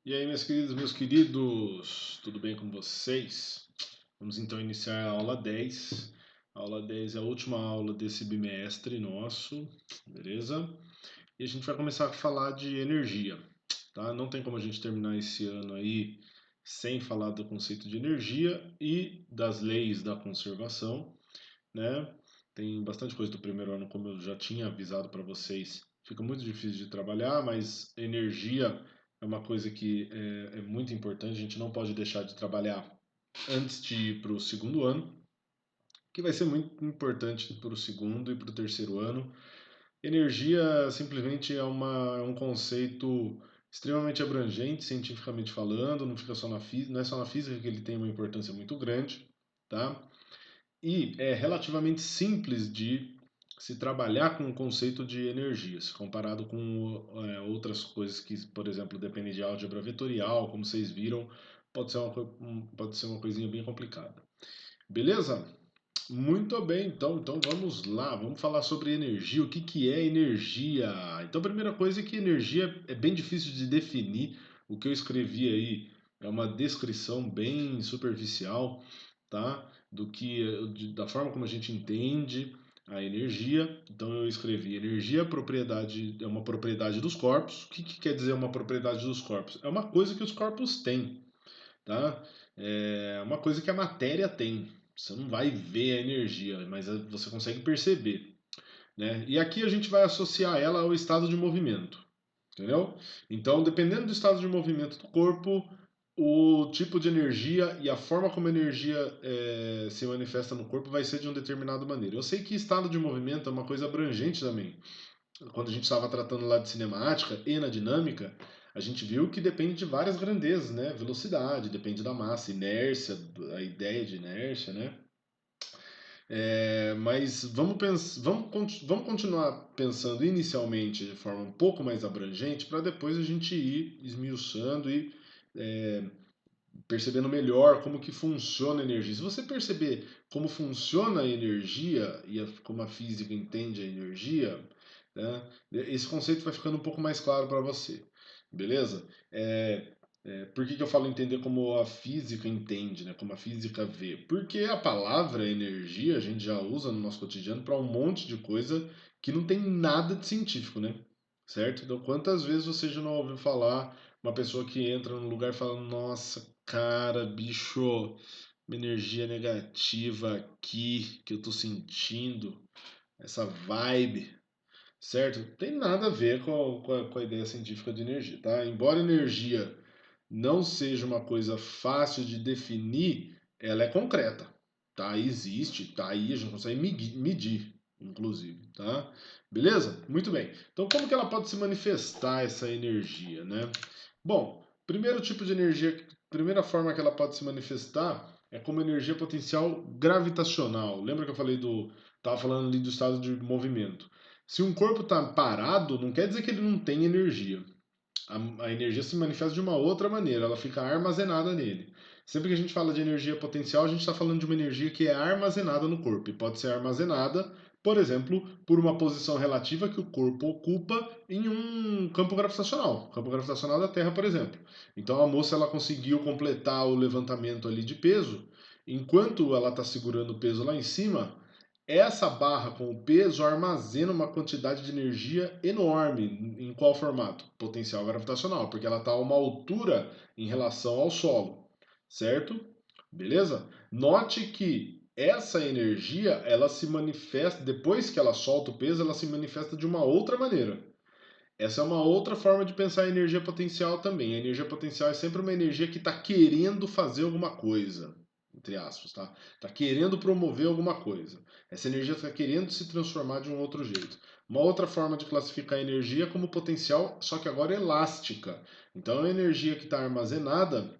E aí, minhas queridas, meus queridos, tudo bem com vocês? Vamos então iniciar a aula 10. A aula 10 é a última aula desse bimestre nosso, beleza? E a gente vai começar a falar de energia, tá? Não tem como a gente terminar esse ano aí sem falar do conceito de energia e das leis da conservação, né? Tem bastante coisa do primeiro ano, como eu já tinha avisado para vocês. Fica muito difícil de trabalhar, mas energia é uma coisa que é muito importante. A gente não pode deixar de trabalhar antes de ir para o segundo ano, que vai ser muito importante para o segundo e para o terceiro ano. Energia simplesmente é um conceito extremamente abrangente, cientificamente falando, não fica só na física, não é só na física que ele tem uma importância muito grande, tá? E é relativamente simples de se trabalhar com o conceito de energias, comparado com outras coisas que, por exemplo, dependem de álgebra vetorial, como vocês viram, pode ser uma coisinha bem complicada. Beleza? Muito bem, então vamos lá, vamos falar sobre energia. O que, que é energia? Então, a primeira coisa é que energia é bem difícil de definir. O que eu escrevi aí é uma descrição bem superficial, tá? Da forma como a gente entende a energia. Então, eu escrevi energia é uma propriedade dos corpos. O que, que quer dizer uma propriedade dos corpos? É uma coisa que os corpos têm, tá? É uma coisa que a matéria tem. Você não vai ver a energia, mas você consegue perceber, né? E aqui a gente vai associar ela ao estado de movimento, entendeu? Então, dependendo do estado de movimento do corpo, o tipo de energia e a forma como a energia se manifesta no corpo vai ser de uma determinada maneira. Eu sei que estado de movimento é uma coisa abrangente também. Quando a gente estava tratando lá de cinemática e na dinâmica, a gente viu que depende de várias grandezas, né? Velocidade, depende da massa, inércia, a ideia de inércia, né? Mas vamos continuar pensando inicialmente de forma um pouco mais abrangente para depois a gente ir esmiuçando e é, percebendo melhor como que funciona a energia. Se você perceber como funciona a energia e como a física entende a energia, né, esse conceito vai ficando um pouco mais claro para você, beleza? Por que, que eu falo entender como a física entende, né, como a física vê? Porque a palavra energia a gente já usa no nosso cotidiano para um monte de coisa que não tem nada de científico, né? Certo? Então, quantas vezes você já não ouviu falar uma pessoa que entra num lugar e fala: Nossa, cara, bicho, uma energia negativa aqui que eu tô sentindo, essa vibe, certo? Tem nada a ver com a ideia científica de energia, tá? Embora energia não seja uma coisa fácil de definir, ela é concreta, tá? Existe, tá aí, a gente consegue medir, inclusive, tá? Beleza? Muito bem. Então, como que ela pode se manifestar essa energia, né? Bom, primeiro tipo de energia, primeira forma que ela pode se manifestar é como energia potencial gravitacional. Lembra que eu tava falando ali do estado de movimento. Se um corpo está parado, não quer dizer que ele não tem energia. A energia se manifesta de uma outra maneira, ela fica armazenada nele. Sempre que a gente fala de energia potencial, a gente está falando de uma energia que é armazenada no corpo. E pode ser armazenada, por exemplo, por uma posição relativa que o corpo ocupa em um campo gravitacional. Campo gravitacional da Terra, por exemplo. Então a moça ela conseguiu completar o levantamento ali de peso. Enquanto ela está segurando o peso lá em cima, essa barra com o peso armazena uma quantidade de energia enorme. Em qual formato? Potencial gravitacional, porque ela está a uma altura em relação ao solo, certo? Beleza? Note que essa energia, ela se manifesta, depois que ela solta o peso, ela se manifesta de uma outra maneira. Essa é uma outra forma de pensar a energia potencial também. A energia potencial é sempre uma energia que está querendo fazer alguma coisa, entre aspas, tá? Está querendo promover alguma coisa. Essa energia está querendo se transformar de um outro jeito. Uma outra forma de classificar a energia é como potencial, só que agora elástica. Então, é uma energia que está armazenada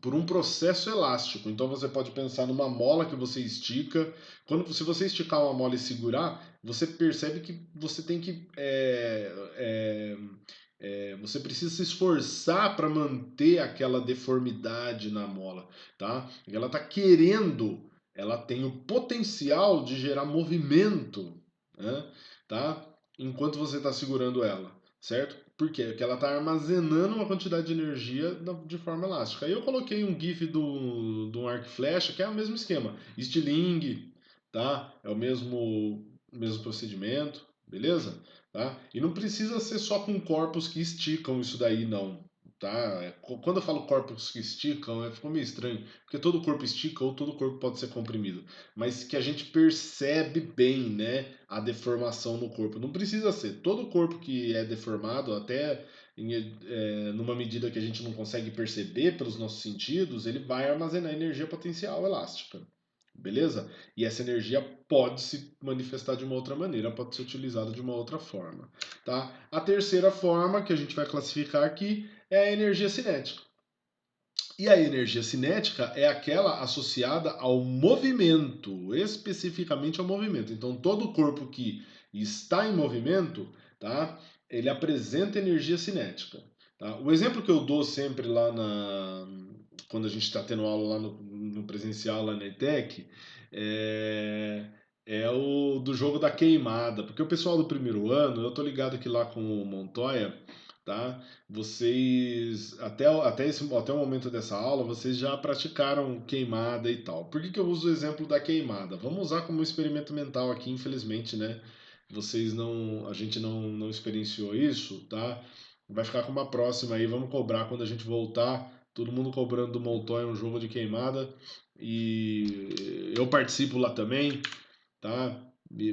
por um processo elástico. Então você pode pensar numa mola que você estica. Se você esticar uma mola e segurar, você percebe que você tem que você precisa se esforçar para manter aquela deformidade na mola, tá? Ela está querendo, ela tem o potencial de gerar movimento, né? Tá? Enquanto você está segurando ela, certo? Por quê? Porque ela está armazenando uma quantidade de energia de forma elástica. Aí eu coloquei um GIF do um arco e flecha, que é o mesmo esquema. Estilingue, tá? É o mesmo procedimento, beleza? Tá? E não precisa ser só com corpos que esticam isso daí, não. Tá? Quando eu falo corpos que esticam, ficou meio estranho, porque todo corpo estica ou todo corpo pode ser comprimido, mas que a gente percebe bem, né, a deformação no corpo. Não precisa ser todo corpo que é deformado, até numa medida que a gente não consegue perceber pelos nossos sentidos, ele vai armazenar energia potencial elástica. Beleza? E essa energia pode se manifestar de uma outra maneira, pode ser utilizada de uma outra forma. Tá? A terceira forma que a gente vai classificar aqui é a energia cinética. E a energia cinética é aquela associada ao movimento, especificamente ao movimento. Então, todo corpo que está em movimento, tá? Ele apresenta energia cinética. Tá? O exemplo que eu dou sempre lá quando a gente está tendo aula lá no presencial, lá na ETEC, é, é o do jogo da queimada. Porque o pessoal do primeiro ano, eu tô ligado que lá com o Montoya, tá? Vocês, até o momento dessa aula, vocês já praticaram queimada e tal. Por que, que eu uso o exemplo da queimada? Vamos usar como experimento mental aqui, infelizmente, né? A gente não experienciou isso, tá? Vai ficar com uma próxima aí, vamos cobrar quando a gente voltar. Todo mundo cobrando do Montoya um jogo de queimada. E eu participo lá também, tá?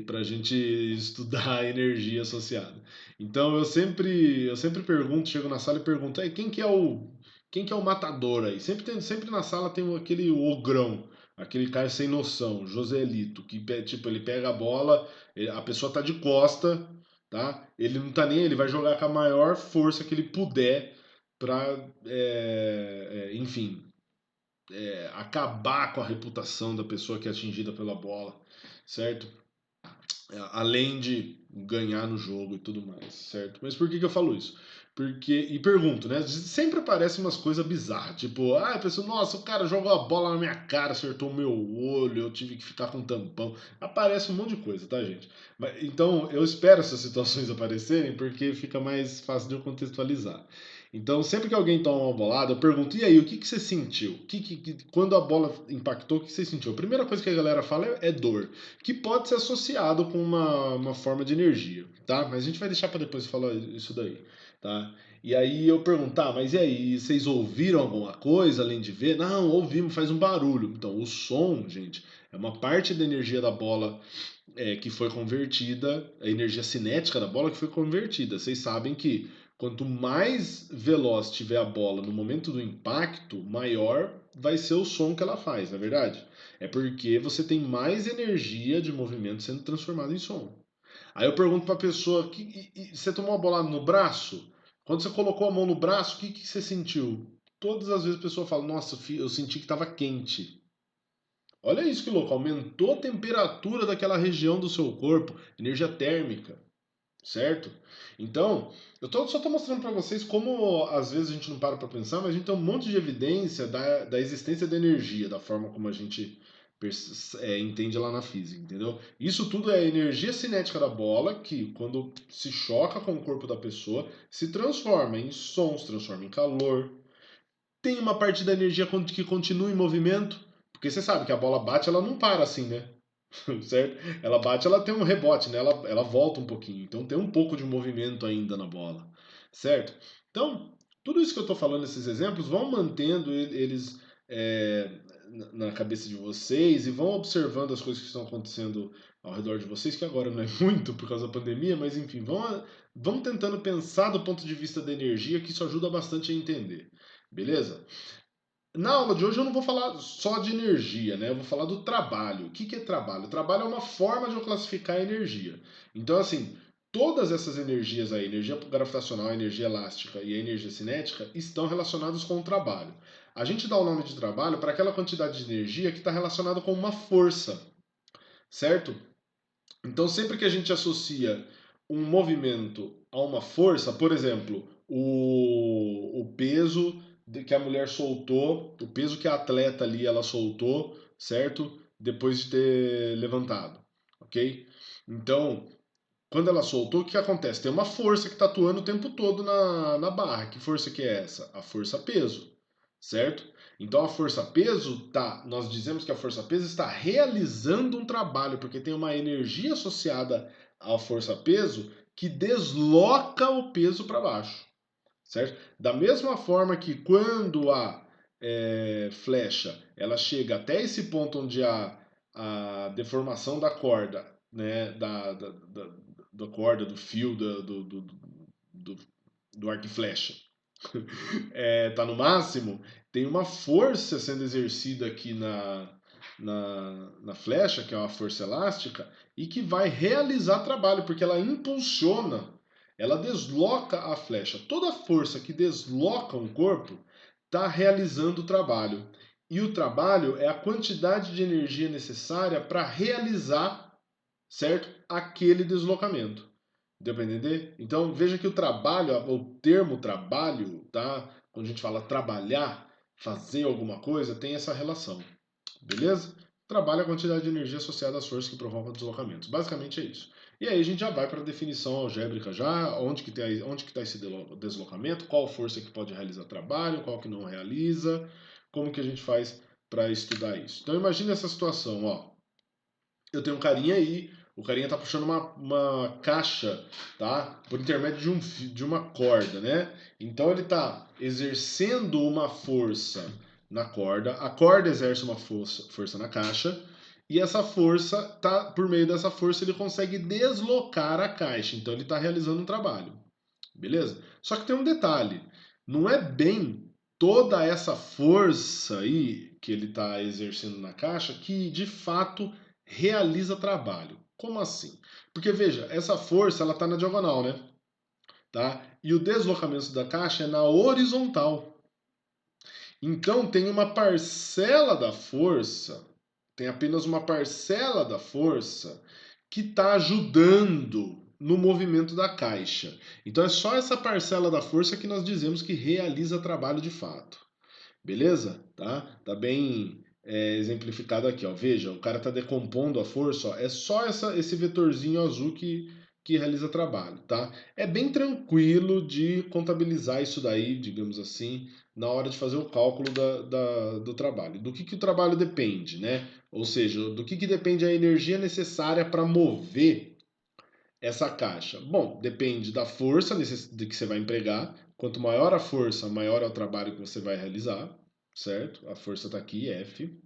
Para a gente estudar a energia associada. Então eu sempre pergunto, chego na sala e pergunto, quem que é o matador aí? Sempre na sala tem aquele ogrão, aquele cara sem noção, Joselito, que tipo ele pega a bola, a pessoa tá de costa, tá? Ele não tá nem, ele vai jogar com a maior força que ele puder para, enfim, acabar com a reputação da pessoa que é atingida pela bola, certo? Além de ganhar no jogo e tudo mais, certo? Mas por que eu falo isso? E pergunto, né? Sempre aparecem umas coisas bizarras, tipo, a pessoa, nossa, o cara jogou a bola na minha cara, acertou o meu olho, eu tive que ficar com um tampão. Aparece um monte de coisa, tá, gente? Então, eu espero essas situações aparecerem porque fica mais fácil de eu contextualizar. Então, sempre que alguém toma uma bolada, eu pergunto: e aí, o que, que você sentiu? Quando a bola impactou, o que você sentiu? A primeira coisa que a galera fala é dor, que pode ser associado com uma forma de energia, tá? Mas a gente vai deixar para depois falar isso daí, tá? E aí eu perguntar, mas e aí, vocês ouviram alguma coisa além de ver? Não, ouvimos, faz um barulho. Então, o som, gente, é uma parte da energia da bola que foi convertida, a energia cinética da bola que foi convertida. Vocês sabem que quanto mais veloz tiver a bola no momento do impacto, maior vai ser o som que ela faz, não é verdade? É porque você tem mais energia de movimento sendo transformada em som. Aí eu pergunto para a pessoa: você tomou uma bolada no braço? Quando você colocou a mão no braço, o que você sentiu? Todas as vezes a pessoa fala: nossa, eu senti que estava quente. Olha isso que louco, aumentou a temperatura daquela região do seu corpo, energia térmica, certo? Então, só estou mostrando para vocês como às vezes a gente não para pensar, mas a gente tem um monte de evidência da existência da energia, da forma como a gente entende lá na física, entendeu? Isso tudo é a energia cinética da bola que, quando se choca com o corpo da pessoa, se transforma em som, se transforma em calor. Tem uma parte da energia que continua em movimento, porque você sabe que a bola bate, ela não para assim, né? Certo? Ela bate, ela tem um rebote, né? Ela volta um pouquinho. Então tem um pouco de movimento ainda na bola, certo? Então, tudo isso que eu estou falando, esses exemplos, vão mantendo eles é, na cabeça de vocês e vão observando as coisas que estão acontecendo ao redor de vocês, que agora não é muito por causa da pandemia, mas enfim, vão tentando pensar do ponto de vista da energia, que isso ajuda bastante a entender. Beleza? Na aula de hoje eu não vou falar só de energia, né? Eu vou falar do trabalho. O que é trabalho? Trabalho é uma forma de eu classificar a energia. Então, assim, todas essas energias aí, energia gravitacional, energia elástica e a energia cinética, estão relacionadas com o trabalho. A gente dá o nome de trabalho para aquela quantidade de energia que está relacionada com uma força, certo? Então, sempre que a gente associa um movimento a uma força, por exemplo, o peso que a mulher soltou, o peso que a atleta ali ela soltou, certo? Depois de ter levantado, ok? Então, Quando ela soltou, o que acontece? Tem uma força que está atuando o tempo todo na barra. Que força que é essa? A força peso, certo? Então a força peso tá, nós dizemos que a força peso está realizando um trabalho, porque tem uma energia associada à força peso que desloca o peso para baixo, certo? Da mesma forma que quando a flecha ela chega até esse ponto onde a deformação da corda, né, da corda, do fio, do, do arco e flecha, tá no máximo, tem uma força sendo exercida aqui na flecha, que é uma força elástica, e que vai realizar trabalho, porque ela impulsiona, ela desloca a flecha. Toda força que desloca um corpo está realizando o trabalho. E o trabalho é a quantidade de energia necessária para realizar, certo? Aquele deslocamento. Deu para entender? Então veja que o trabalho, o termo trabalho, tá? Quando a gente fala trabalhar, fazer alguma coisa, tem essa relação. Beleza? Trabalho é a quantidade de energia associada às forças que provocam deslocamentos. Basicamente é isso. E aí a gente já vai para a definição algébrica já, onde que está esse deslocamento, qual força que pode realizar trabalho, qual que não realiza, como que a gente faz para estudar isso. Então imagine essa situação, ó. Eu tenho um carinha aí, o carinha tá puxando uma caixa, tá? Por intermédio de uma corda, né? Então ele tá exercendo uma força na corda, a corda exerce uma força na caixa, e essa força, tá, por meio dessa força, ele consegue deslocar a caixa. Então ele está realizando um trabalho. Beleza? Só que tem um detalhe: não é bem toda essa força aí que ele está exercendo na caixa que de fato realiza trabalho. Como assim? Porque veja, essa força ela está na diagonal, né? Tá? E o deslocamento da caixa é na horizontal. Então tem uma parcela da força, tem apenas uma parcela da força que está ajudando no movimento da caixa. Então é só essa parcela da força que nós dizemos que realiza trabalho de fato. Beleza? Tá bem exemplificado aqui, ó. Veja, o cara está decompondo a força, ó. É só esse vetorzinho azul que realiza trabalho, tá? É bem tranquilo de contabilizar isso daí, digamos assim, na hora de fazer o cálculo do trabalho. Do que o trabalho depende, né? Ou seja, do que depende a energia necessária para mover essa caixa? Bom, depende da força de que você vai empregar. Quanto maior a força, maior é o trabalho que você vai realizar, certo? A força está aqui, F,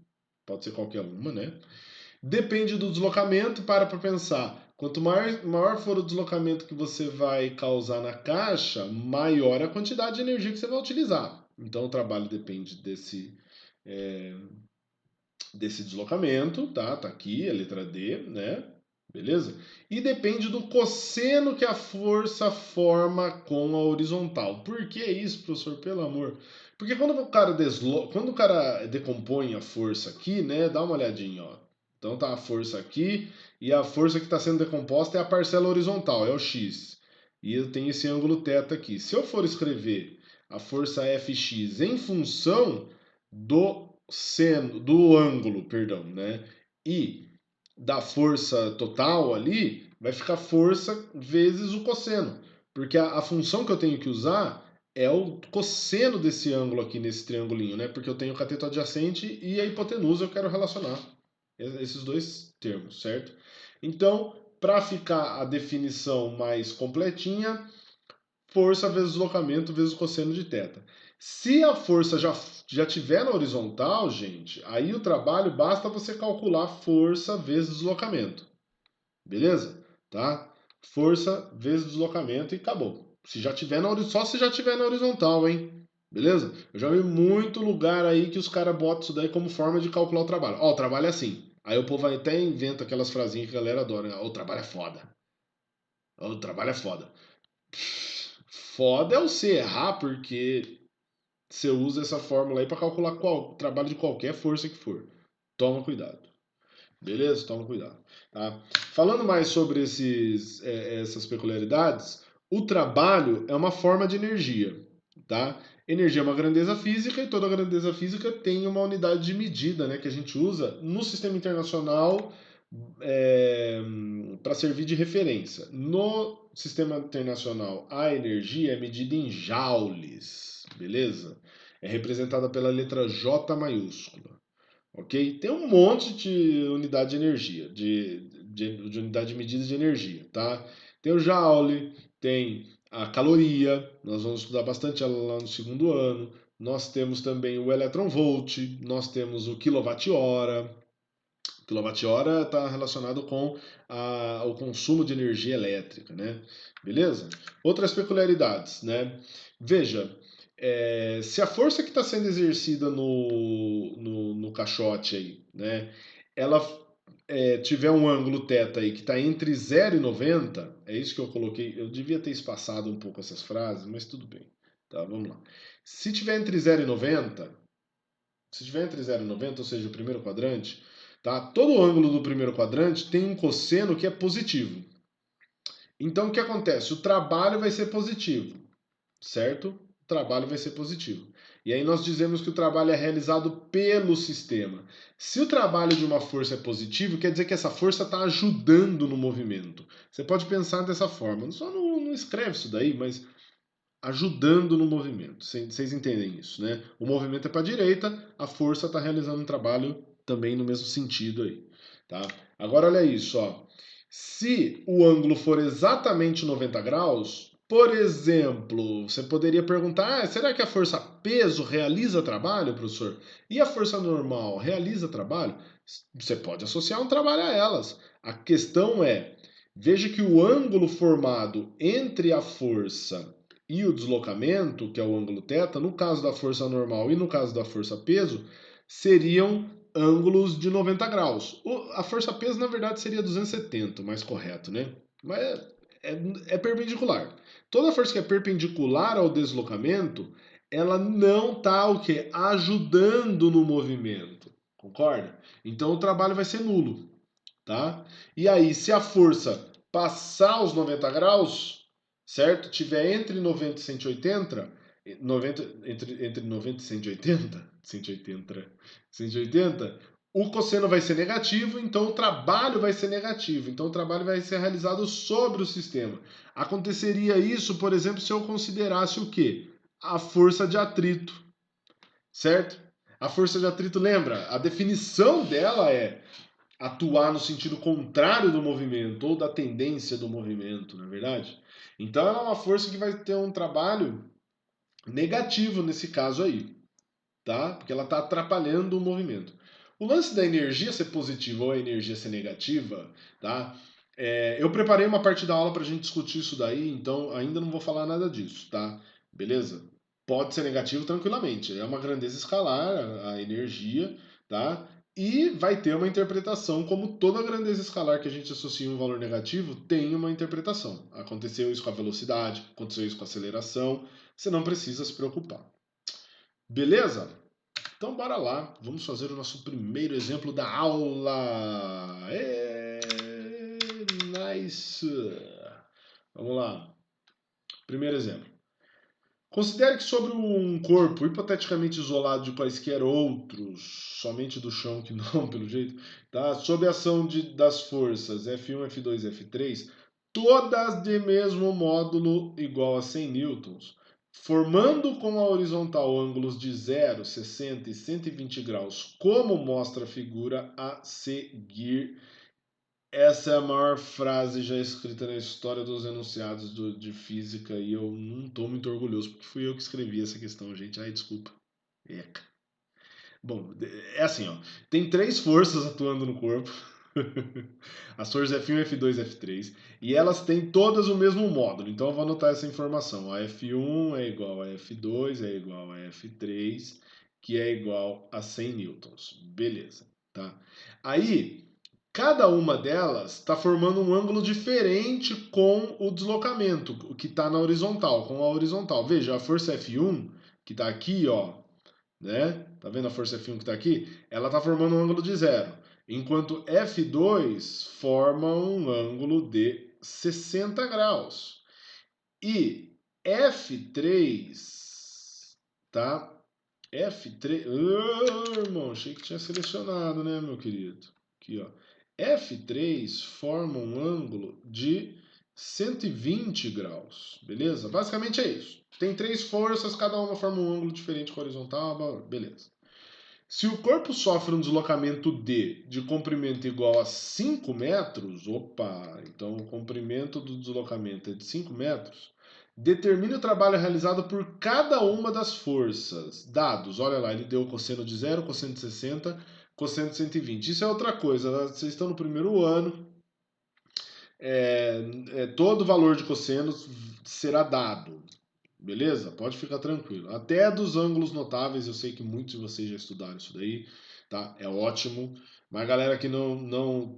pode ser qualquer uma, né? Depende do deslocamento, para pensar. Quanto maior for o deslocamento que você vai causar na caixa, maior a quantidade de energia que você vai utilizar. Então o trabalho depende desse deslocamento, tá? Tá aqui a letra D, né? Beleza? E depende do cosseno que a força forma com a horizontal. Por que isso, professor? Pelo amor. Porque quando o cara decompõe a força aqui, né? Dá uma olhadinha, ó. Então tá a força aqui e a força que está sendo decomposta é a parcela horizontal, é o x. E eu tenho esse ângulo θ aqui. Se eu for escrever a força Fx em função do ângulo, perdão, né? E da força total ali, vai ficar força vezes o cosseno. Porque a função que eu tenho que usar é o cosseno desse ângulo aqui, nesse triangulinho, né? Porque eu tenho o cateto adjacente e a hipotenusa eu quero relacionar esses dois termos, certo? Então, para ficar a definição mais completinha, força vezes deslocamento vezes cosseno de θ. Se a força já tiver na horizontal, gente, aí o trabalho basta você calcular força vezes deslocamento. Beleza? Tá? Força vezes deslocamento e acabou. Se já tiver só se já tiver na horizontal, hein? Beleza? Eu já vi muito lugar aí que os caras botam isso daí como forma de calcular o trabalho. Ó, o trabalho é assim. Aí o povo até inventa aquelas frasinhas que a galera adora, né? Ó, o trabalho é foda. Ó, o trabalho é foda. Foda é você errar porque você usa essa fórmula aí para calcular o trabalho de qualquer força que for. Toma cuidado. Beleza? Toma cuidado. Tá? Falando mais sobre essas peculiaridades, o trabalho é uma forma de energia. Tá? Energia é uma grandeza física e toda grandeza física tem uma unidade de medida, né, que a gente usa no sistema internacional para servir de referência. No sistema internacional, a energia é medida em joules, beleza? É representada pela letra J maiúscula, ok? Tem um monte de unidade de energia, de unidade de medida de energia, tá? Tem o joule, tem a caloria, nós vamos estudar bastante ela lá no segundo ano. Nós temos também o eletronvolt, nós temos o quilowatt-hora. Quilowatt-hora está relacionado com o consumo de energia elétrica, né? Beleza? Outras peculiaridades, né? Veja, se a força que está sendo exercida no caixote aí, né? Ela tiver um ângulo θ aí que está entre 0 e 90, é isso que eu coloquei. Eu devia ter espaçado um pouco essas frases, mas tudo bem. Tá, vamos lá. Se tiver entre 0 e 90, se tiver entre 0 e 90, ou seja, o primeiro quadrante, tá? Todo ângulo do primeiro quadrante tem um cosseno que é positivo. Então o que acontece? O trabalho vai ser positivo, certo? O trabalho vai ser positivo. E aí nós dizemos que o trabalho é realizado pelo sistema. Se o trabalho de uma força é positivo, quer dizer que essa força está ajudando no movimento. Você pode pensar dessa forma. Só não escreve isso daí, mas ajudando no movimento. Vocês entendem isso, né? O movimento é para a direita, a força está realizando um trabalho também no mesmo sentido aí, tá? Agora olha isso, ó. Se o ângulo for exatamente 90 graus, por exemplo, você poderia perguntar: será que a força peso realiza trabalho, professor? E a força normal realiza trabalho? Você pode associar um trabalho a elas. A questão é, veja que o ângulo formado entre a força e o deslocamento, que é o ângulo θ, no caso da força normal e no caso da força peso, seriam ângulos de 90 graus. A força peso, na verdade, seria 270, mais correto, né? Mas é perpendicular. Toda força que é perpendicular ao deslocamento, ela não está o quê? Ajudando no movimento. Concorda? Então o trabalho vai ser nulo, tá? E aí, se a força passar os 90 graus, certo? Tiver entre 90 e 180, 90, entre 90 e 180, 180, 180, o cosseno vai ser negativo, então o trabalho vai ser negativo. Então o trabalho vai ser realizado sobre o sistema. Aconteceria isso, por exemplo, se eu considerasse o quê? A força de atrito, certo? A força de atrito, lembra? A definição dela é atuar no sentido contrário do movimento ou da tendência do movimento, não é verdade? Então ela é uma força que vai ter um trabalho negativo nesse caso aí, tá? Porque ela está atrapalhando o movimento. O lance da energia ser positiva ou a energia ser negativa, tá? Eu preparei uma parte da aula para a gente discutir isso daí, então ainda não vou falar nada disso, tá? Beleza? Pode ser negativo tranquilamente. É uma grandeza escalar a energia, tá? E vai ter uma interpretação, como toda grandeza escalar que a gente associa a um valor negativo tem uma interpretação. Aconteceu isso com a velocidade, aconteceu isso com a aceleração. Você não precisa se preocupar. Beleza? Então bora lá, vamos fazer o nosso primeiro exemplo da aula. Nice. Vamos lá. Primeiro exemplo. Considere que sobre um corpo hipoteticamente isolado de quaisquer outros, somente do chão que não, pelo jeito, tá? Sob a ação das forças F1, F2 e F3, todas de mesmo módulo igual a 100 newtons, formando com a horizontal ângulos de 0, 60 e 120 graus, como mostra a figura a seguir. Essa é a maior frase já escrita na história dos enunciados de física e eu não estou muito orgulhoso porque fui eu que escrevi essa questão, gente. Ai, desculpa. Eca. Bom, é assim, ó. Tem três forças atuando no corpo. As forças F1, F2 e F3. E elas têm todas o mesmo módulo. Então eu vou anotar essa informação. A F1 é igual a F2, é igual a F3, que é igual a 100 newtons. Beleza, tá? Aí, cada uma delas está formando um ângulo diferente com o deslocamento, o que está na horizontal, com a horizontal. Veja, a força F1, que está aqui, ó, né? Tá vendo a força F1 que está aqui? Ela está formando um ângulo de 0, enquanto F2 forma um ângulo de 60 graus. E F3, tá? F3, irmão, achei que tinha selecionado, né, meu querido? Aqui, ó. F3 forma um ângulo de 120 graus, beleza? Basicamente é isso. Tem 3 forças, cada uma forma um ângulo diferente horizontal, beleza. Se o corpo sofre um deslocamento D de comprimento igual a 5 metros, opa, então o comprimento do deslocamento é de 5 metros, determine o trabalho realizado por cada uma das forças. Dados, olha lá, ele deu o cosseno de 0, cosseno de 60, cosseno de 120. Isso é outra coisa, né? Vocês estão no primeiro ano, todo o valor de cossenos será dado. Beleza? Pode ficar tranquilo. Até dos ângulos notáveis, eu sei que muitos de vocês já estudaram isso daí, tá? É ótimo. Mas a galera que não.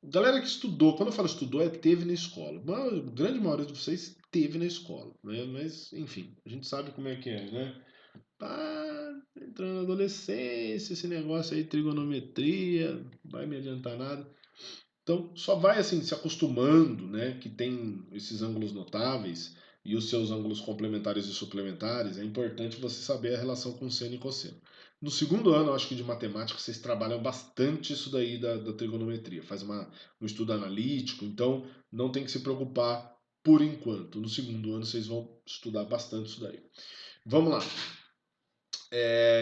Galera que estudou, quando eu falo estudou, é teve na escola. A grande maioria de vocês teve na escola, né? Mas, enfim, a gente sabe como é que é, né? Entrando na adolescência, esse negócio aí, trigonometria, não vai me adiantar nada. Então, só vai assim se acostumando, né, que tem esses ângulos notáveis e os seus ângulos complementares e suplementares. É importante você saber a relação com seno e cosseno. No segundo ano, eu acho que de matemática, vocês trabalham bastante isso daí da trigonometria. Faz um estudo analítico, então não tem que se preocupar por enquanto. No segundo ano, vocês vão estudar bastante isso daí. Vamos lá.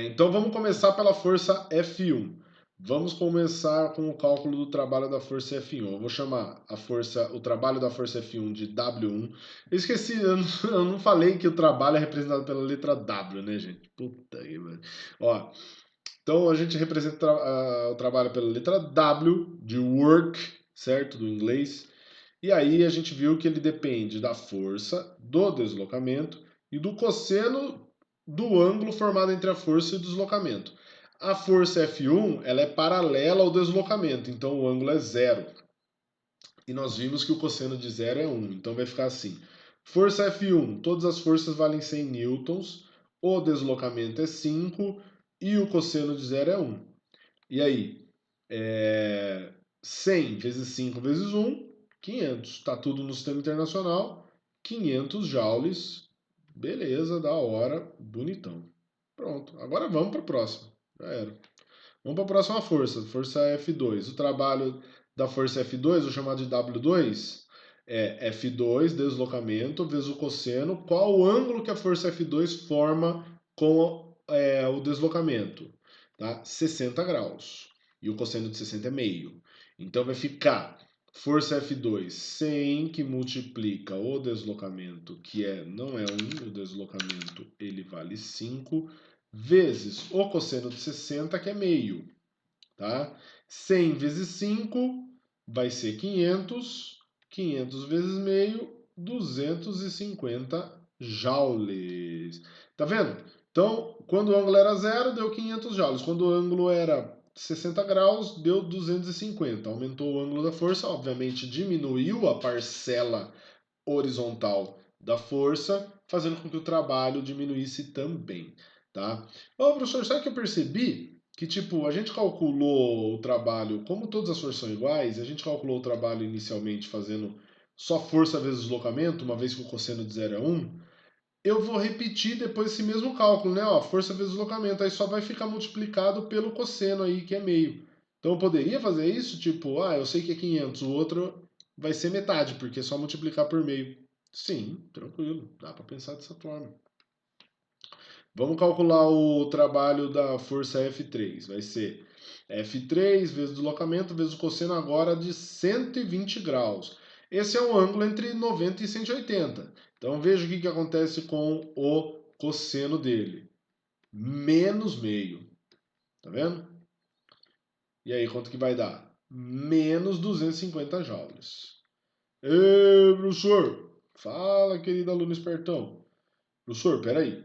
Então vamos começar pela força F1. Vamos começar com o cálculo do trabalho da força F1. Eu vou chamar o trabalho da força F1 de W1. Eu esqueci, eu não falei que o trabalho é representado pela letra W, né, gente? Puta que pariu. Ó, então a gente representa o trabalho pela letra W, de work, certo? Do inglês. E aí a gente viu que ele depende da força, do deslocamento e do cosseno do ângulo formado entre a força e o deslocamento. A força F1 ela é paralela ao deslocamento, então o ângulo é zero. E nós vimos que o cosseno de zero é 1, então vai ficar assim. Força F1, todas as forças valem 100 newtons, o deslocamento é 5 e o cosseno de zero é 1. E aí, 100 vezes 5 vezes 1, 500. Está tudo no sistema internacional. 500 joules. Beleza, da hora, bonitão. Pronto. Agora vamos para a próxima. Já era. Vamos para a próxima força. Força F2. O trabalho da força F2, o chamado de W2, é F2, deslocamento, vezes o cosseno. Qual o ângulo que a força F2 forma com o deslocamento? Tá? 60 graus. E o cosseno de 60 é meio. Então vai ficar força F2 100, que multiplica o deslocamento, que não é 1, o deslocamento ele vale 5, vezes o cosseno de 60, que é meio. Tá? 100 vezes 5 vai ser 500, 500 vezes meio, 250 joules. Tá vendo? Então, quando o ângulo era zero, deu 500 joules. Quando o ângulo era 60 graus, deu 250. Aumentou o ângulo da força, obviamente diminuiu a parcela horizontal da força, fazendo com que o trabalho diminuísse também, tá? Ô, professor, sabe o que eu percebi? Que, tipo, a gente calculou o trabalho, como todas as forças são iguais, a gente calculou o trabalho inicialmente fazendo só força vezes deslocamento, uma vez que o cosseno de zero é 1. Eu vou repetir depois esse mesmo cálculo, né? Ó, força vezes deslocamento, aí só vai ficar multiplicado pelo cosseno aí, que é meio. Então eu poderia fazer isso, tipo, eu sei que é 500, o outro vai ser metade, porque é só multiplicar por meio. Sim, tranquilo, dá para pensar dessa forma. Vamos calcular o trabalho da força F3. Vai ser F3 vezes o deslocamento vezes o cosseno agora de 120 graus. Esse é um ângulo entre 90 e 180. Então veja o que acontece com o cosseno dele. Menos meio. Tá vendo? E aí, quanto que vai dar? Menos 250 joules. Ê, professor! Fala, querido aluno espertão. Professor, peraí.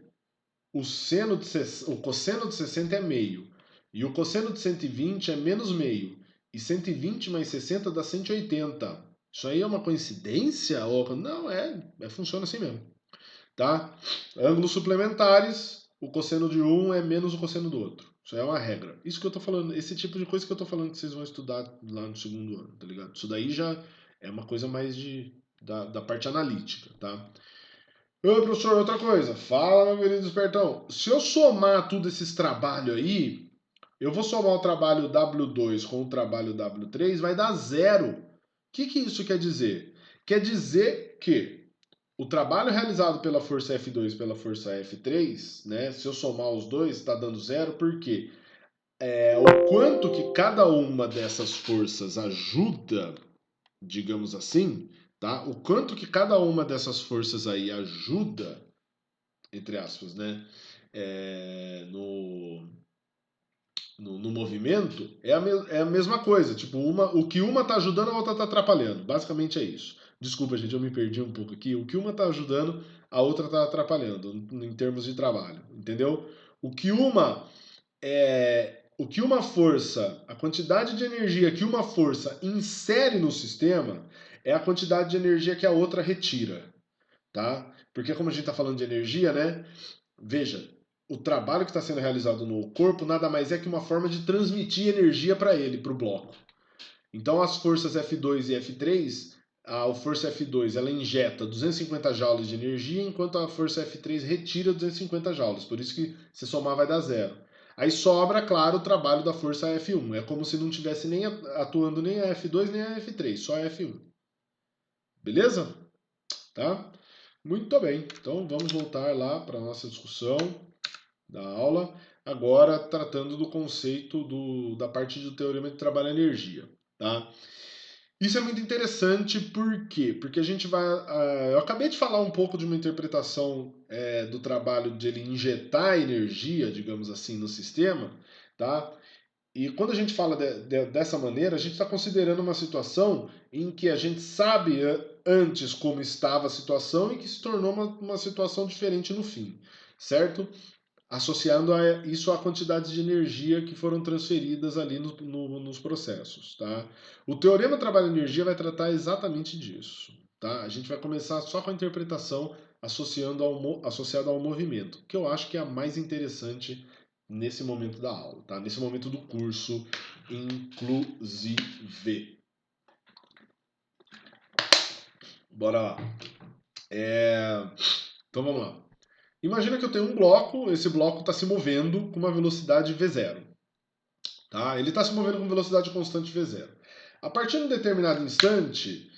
O cosseno de 60 é meio. E o cosseno de 120 é menos meio. E 120 mais 60 dá 180. Isso aí é uma coincidência? Ou... Não, funciona assim mesmo. Tá? Ângulos suplementares, o cosseno de um é menos o cosseno do outro. Isso aí é uma regra. Isso que eu tô falando, esse tipo de coisa que eu tô falando que vocês vão estudar lá no segundo ano, tá ligado? Isso daí já é uma coisa mais da parte analítica, tá? Ô, professor, outra coisa. Fala, meu querido espertão. Se eu somar tudo esses trabalhos aí, eu vou somar o trabalho W2 com o trabalho W3, vai dar zero. O que isso quer dizer? Quer dizer que o trabalho realizado pela força F2 e pela força F3, né, se eu somar os dois, está dando zero, porque o quanto que cada uma dessas forças ajuda, digamos assim, tá? O quanto que cada uma dessas forças aí ajuda, entre aspas, né, no movimento, é a mesma coisa. Tipo, o que uma tá ajudando, a outra tá atrapalhando. Basicamente é isso. Desculpa, gente, eu me perdi um pouco aqui. O que uma tá ajudando, a outra tá atrapalhando, em termos de trabalho. Entendeu? O que uma o que uma força, a quantidade de energia que uma força insere no sistema é a quantidade de energia que a outra retira, tá? Porque como a gente está falando de energia, né? Veja, o trabalho que está sendo realizado no corpo nada mais é que uma forma de transmitir energia para ele, para o bloco. Então as forças F2 e F3, a força F2 ela injeta 250 joules de energia, enquanto a força F3 retira 250 joules. Por isso que se somar vai dar zero. Aí sobra, claro, o trabalho da força F1. É como se não tivesse nem atuando nem a F2 nem a F3, só a F1. Beleza? Tá? Muito bem. Então vamos voltar lá para a nossa discussão da aula, agora tratando do conceito da parte do teorema de trabalho-energia. Tá? Isso é muito interessante, por quê? Porque a gente vai. Eu acabei de falar um pouco de uma interpretação do trabalho de ele injetar energia, digamos assim, no sistema, tá? E quando a gente fala dessa maneira, a gente está considerando uma situação em que a gente sabe antes como estava a situação e que se tornou uma situação diferente no fim, certo? Associando isso à quantidade de energia que foram transferidas ali nos processos. Tá? O teorema trabalho-energia vai tratar exatamente disso. Tá? A gente vai começar só com a interpretação associada ao movimento, que eu acho que é a mais interessante nesse momento da aula, tá? Nesse momento do curso, inclusive. Bora lá. Então vamos lá. Imagina que eu tenho um bloco, esse bloco está se movendo com uma velocidade v0. Tá? Ele está se movendo com velocidade constante v0. A partir de um determinado instante,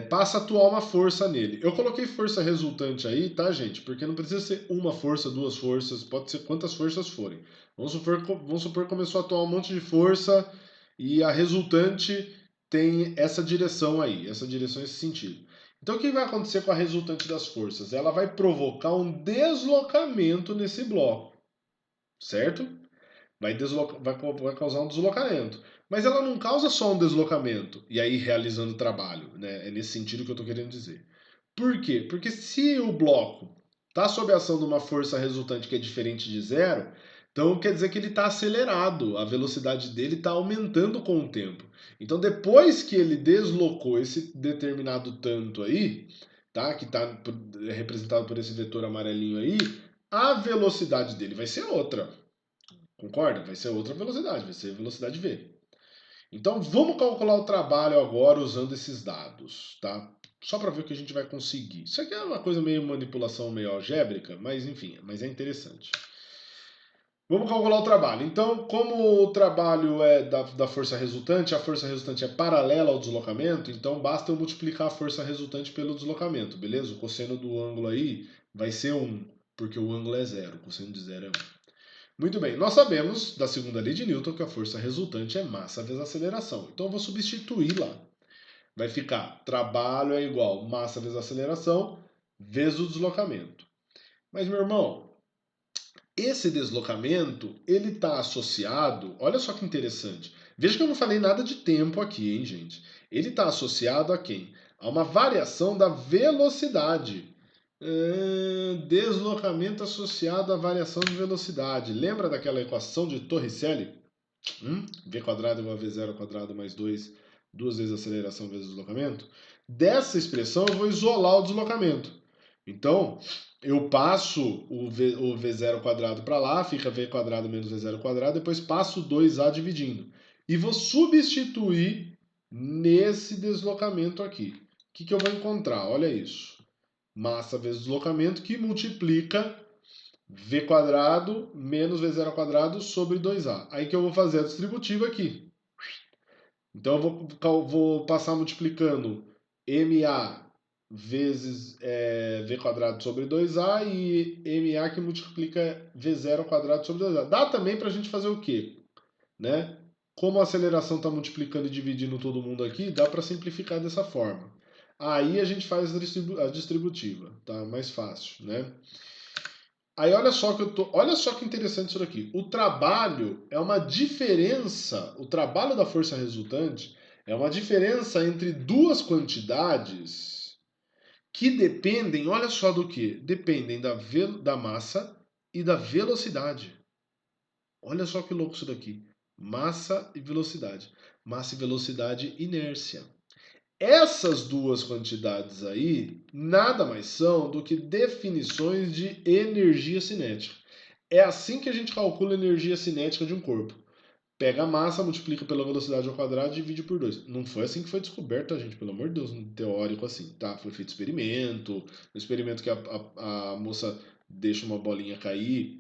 passa a atuar uma força nele. Eu coloquei força resultante aí, tá, gente? Porque não precisa ser uma força, duas forças, pode ser quantas forças forem. Vamos supor que começou a atuar um monte de força e a resultante tem essa direção aí, essa direção, esse sentido. Então o que vai acontecer com a resultante das forças? Ela vai provocar um deslocamento nesse bloco, certo? Vai causar um deslocamento. Mas ela não causa só um deslocamento, e aí realizando o trabalho. Né? É nesse sentido que eu estou querendo dizer. Por quê? Porque se o bloco está sob a ação de uma força resultante que é diferente de zero, então quer dizer que ele está acelerado, a velocidade dele está aumentando com o tempo. Então depois que ele deslocou esse determinado tanto aí, tá? Que está representado por esse vetor amarelinho aí, a velocidade dele vai ser outra. Concorda? Vai ser outra velocidade, vai ser velocidade v. Então vamos calcular o trabalho agora usando esses dados, tá? Só para ver o que a gente vai conseguir. Isso aqui é uma coisa meio manipulação, meio algébrica, mas enfim, mas é interessante. Vamos calcular o trabalho. Então, como o trabalho é da força resultante, a força resultante é paralela ao deslocamento, então basta eu multiplicar a força resultante pelo deslocamento, beleza? O cosseno do ângulo aí vai ser 1, porque o ângulo é zero, o cosseno de zero é 1. Muito bem, nós sabemos da segunda lei de Newton que a força resultante é massa vezes aceleração. Então eu vou substituir lá. Vai ficar trabalho é igual massa vezes aceleração vezes o deslocamento. Mas, meu irmão, esse deslocamento, ele está associado, olha só que interessante. Veja que eu não falei nada de tempo aqui, hein, gente? Ele está associado a quem? A uma variação da velocidade. Deslocamento associado à variação de velocidade. Lembra daquela equação de Torricelli? V quadrado igual a V0 ao quadrado mais 2, duas vezes a aceleração vezes o deslocamento? Dessa expressão eu vou isolar o deslocamento. Então, eu passo o V0 ao quadrado para lá, fica V quadrado menos V0 ao quadrado, depois passo o 2A dividindo. E vou substituir nesse deslocamento aqui. O que eu vou encontrar? Olha isso. Massa vezes deslocamento que multiplica V quadrado menos V0 ao quadrado sobre 2A. Aí que eu vou fazer a distributiva aqui. Então eu vou passar multiplicando MA vezes V quadrado sobre 2A e MA que multiplica V0 ao quadrado sobre 2A. Dá também para a gente fazer o quê? Né? Como a aceleração está multiplicando e dividindo todo mundo aqui, dá para simplificar dessa forma. Aí a gente faz a distributiva, tá? Mais fácil, né? Aí olha só que interessante isso daqui. O trabalho é uma diferença, o trabalho da força resultante é uma diferença entre duas quantidades que dependem, olha só do que? Dependem da massa e da velocidade. Olha só que louco isso daqui. Massa e velocidade. Massa e velocidade, inércia. Essas duas quantidades aí nada mais são do que definições de energia cinética. É assim que a gente calcula a energia cinética de um corpo. Pega a massa, multiplica pela velocidade ao quadrado e divide por 2. Não foi assim que foi descoberto, tá, gente? Pelo amor de Deus, um teórico assim, tá? Foi feito experimento. No experimento que a moça deixa uma bolinha cair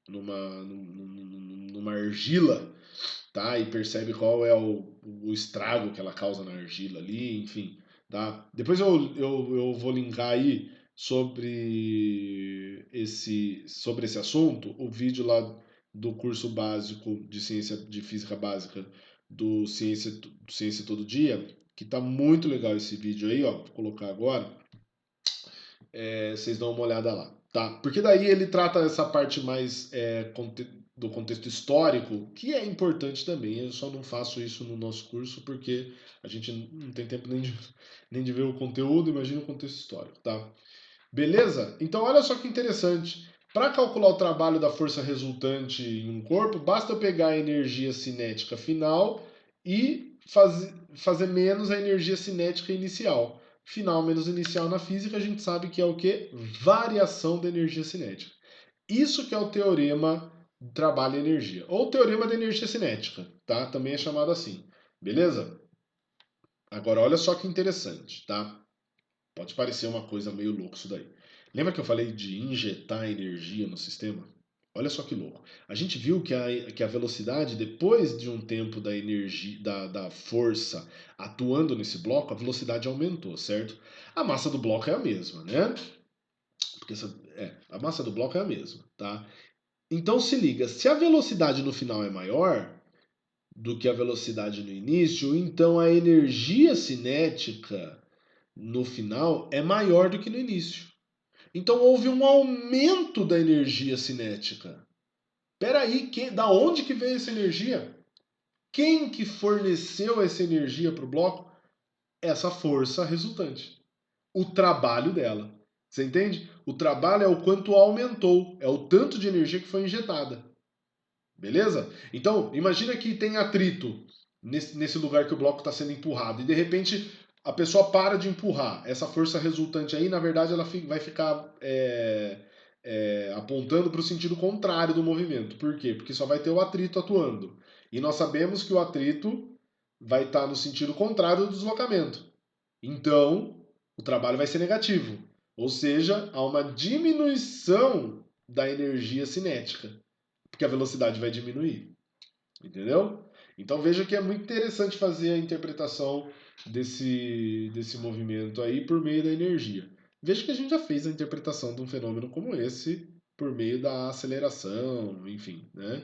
numa argila, tá? E percebe qual é o estrago que ela causa na argila ali, enfim, tá? Depois eu vou linkar aí sobre esse assunto, o vídeo lá do curso básico de ciência de física básica do Ciência Todo Dia, que tá muito legal esse vídeo aí, ó, vou colocar agora, vocês dão uma olhada lá, tá? Porque daí ele trata essa parte mais do contexto histórico, que é importante também. Eu só não faço isso no nosso curso porque a gente não tem tempo nem de ver o conteúdo, imagina o contexto histórico, tá? Beleza? Então olha só que interessante. Para calcular o trabalho da força resultante em um corpo, basta eu pegar a energia cinética final e fazer menos a energia cinética inicial. Final menos inicial na física, a gente sabe que é o que? Variação da energia cinética. Isso que é o teorema do trabalho e energia. Ou teorema da energia cinética, tá? Também é chamado assim. Beleza? Agora olha só que interessante, tá? Pode parecer uma coisa meio louco isso daí. Lembra que eu falei de injetar energia no sistema? Olha só que louco. A gente viu que a velocidade, depois de um tempo da energia, da força atuando nesse bloco, a velocidade aumentou, certo? A massa do bloco é a mesma, né? Porque a massa do bloco é a mesma, tá? Então se liga, se a velocidade no final é maior do que a velocidade no início, então a energia cinética no final é maior do que no início. Então houve um aumento da energia cinética. Peraí, da onde que veio essa energia? Quem que forneceu essa energia para o bloco? Essa força resultante. O trabalho dela. Você entende? O trabalho é o quanto aumentou, é o tanto de energia que foi injetada. Beleza? Então, imagina que tem atrito nesse lugar que o bloco está sendo empurrado e de repente a pessoa para de empurrar. Essa força resultante aí, na verdade, ela vai ficar apontando para o sentido contrário do movimento. Por quê? Porque só vai ter o atrito atuando. E nós sabemos que o atrito vai estar no sentido contrário do deslocamento. Então, o trabalho vai ser negativo. Ou seja, há uma diminuição da energia cinética, porque a velocidade vai diminuir. Entendeu? Então veja que é muito interessante fazer a interpretação desse movimento aí por meio da energia. Veja que a gente já fez a interpretação de um fenômeno como esse por meio da aceleração, enfim, né?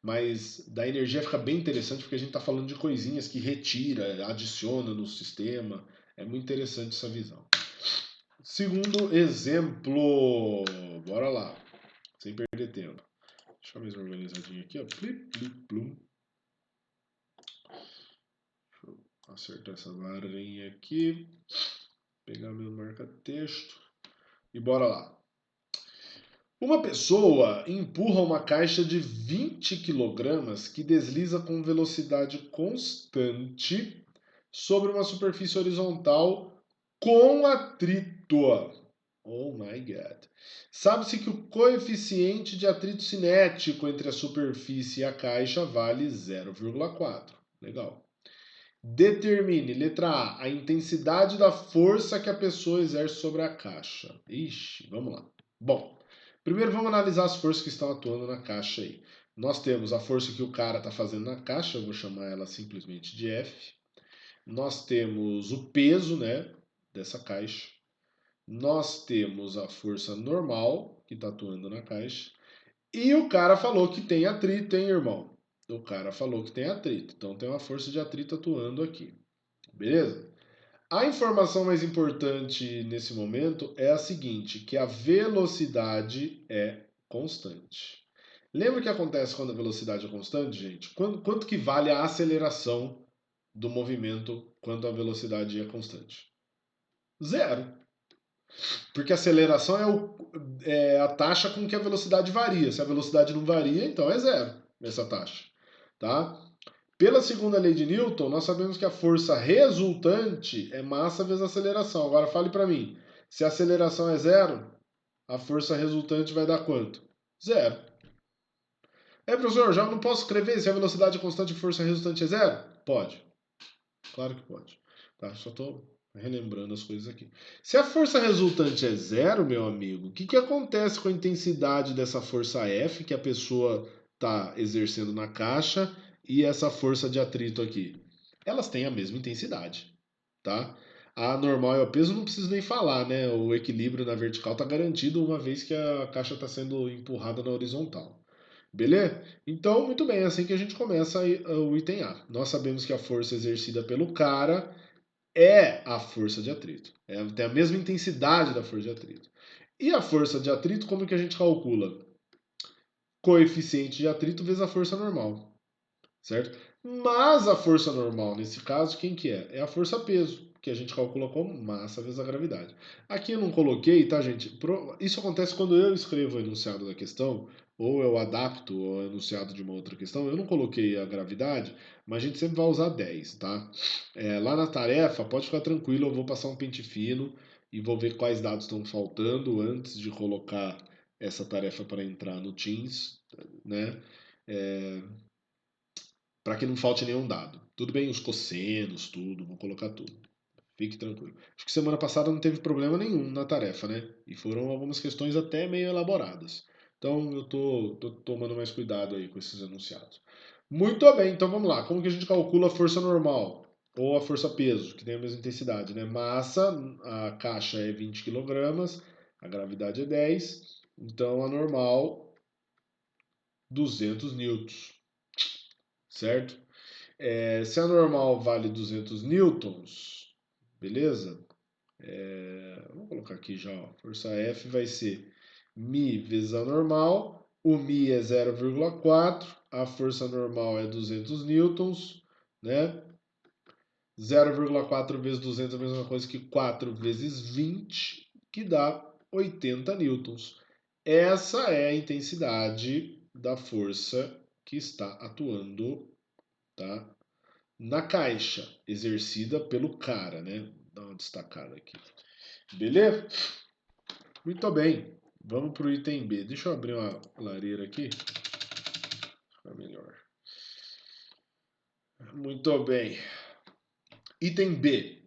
Mas da energia fica bem interessante porque a gente está falando de coisinhas que retira, adiciona no sistema. É muito interessante essa visão. Segundo exemplo, bora lá, sem perder tempo. Deixa eu mais organizadinho aqui, ó. Plip, plip, plum. Deixa eu acertar essa varinha aqui. Pegar meu marca-texto. E bora lá. Uma pessoa empurra uma caixa de 20 quilogramas que desliza com velocidade constante sobre uma superfície horizontal com atrito. Oh my god. Sabe-se que o coeficiente de atrito cinético entre a superfície e a caixa vale 0,4. Legal. Determine, letra A intensidade da força que a pessoa exerce sobre a caixa. Ixi, vamos lá. Bom, Primeiro vamos analisar as forças que estão atuando na caixa aí. Nós temos a força que o cara está fazendo na caixa, eu vou chamar ela simplesmente de F. Nós temos o peso, né, dessa caixa. Nós temos a força normal que está atuando na caixa. E o cara falou que tem atrito, hein, irmão? O cara falou que tem atrito. Então tem uma força de atrito atuando aqui. Beleza? A informação mais importante nesse momento é a seguinte, que a velocidade é constante. Lembra o que acontece quando a velocidade é constante, gente? Quanto que vale a aceleração do movimento quando a velocidade é constante? Zero. Porque a aceleração é a taxa com que a velocidade varia. Se a velocidade não varia, então é zero essa taxa. Tá? Pela segunda lei de Newton, nós sabemos que a força resultante é massa vezes aceleração. Agora fale para mim, se a aceleração é zero, a força resultante vai dar quanto? Zero. Professor, já não posso escrever se a velocidade é constante e a força resultante é zero? Pode. Claro que pode. Tá? Só estou relembrando as coisas aqui. Se a força resultante é zero, meu amigo, o que acontece com a intensidade dessa força F que a pessoa está exercendo na caixa e essa força de atrito aqui? Elas têm a mesma intensidade, tá? A normal e o peso não preciso nem falar, né? O equilíbrio na vertical está garantido uma vez que a caixa está sendo empurrada na horizontal. Beleza? Então, muito bem, é assim que a gente começa o item A. Nós sabemos que a força exercida pelo cara é a força de atrito. Tem a mesma intensidade da força de atrito. E a força de atrito, como que a gente calcula? Coeficiente de atrito vezes a força normal, certo? Mas a força normal, nesse caso, quem que é? É a força peso, que a gente calcula como massa vezes a gravidade. Aqui eu não coloquei, tá, gente? Isso acontece quando eu escrevo o enunciado da questão, ou eu adapto o enunciado de uma outra questão. Eu não coloquei a gravidade, mas a gente sempre vai usar 10, tá? Lá na tarefa, pode ficar tranquilo, eu vou passar um pente fino e vou ver quais dados estão faltando antes de colocar essa tarefa para entrar no Teams, né? É, para que não falte nenhum dado. Tudo bem, os cossenos, tudo, vou colocar tudo. Fique tranquilo. Acho que semana passada não teve problema nenhum na tarefa, né? E foram algumas questões até meio elaboradas. Então eu tô tomando mais cuidado aí com esses enunciados. Muito bem, então vamos lá. Como que a gente calcula a força normal? Ou a força peso, que tem a mesma intensidade, né? Massa, a caixa é 20 kg, a gravidade é 10, então a normal 200 newtons, certo? Se a normal vale 200 newtons, beleza? Vou colocar aqui já, ó, força F vai ser μ vezes a normal, o μ é 0,4, a força normal é 200 newtons, né? 0,4 vezes 200 é a mesma coisa que 4 vezes 20, que dá 80 newtons. Essa é a intensidade da força que está atuando, tá? Na caixa, exercida pelo cara, né? Dá uma destacada aqui. Beleza? Muito bem. Vamos para o item B. Deixa eu abrir uma lareira aqui. Fica melhor. Muito bem. Item B.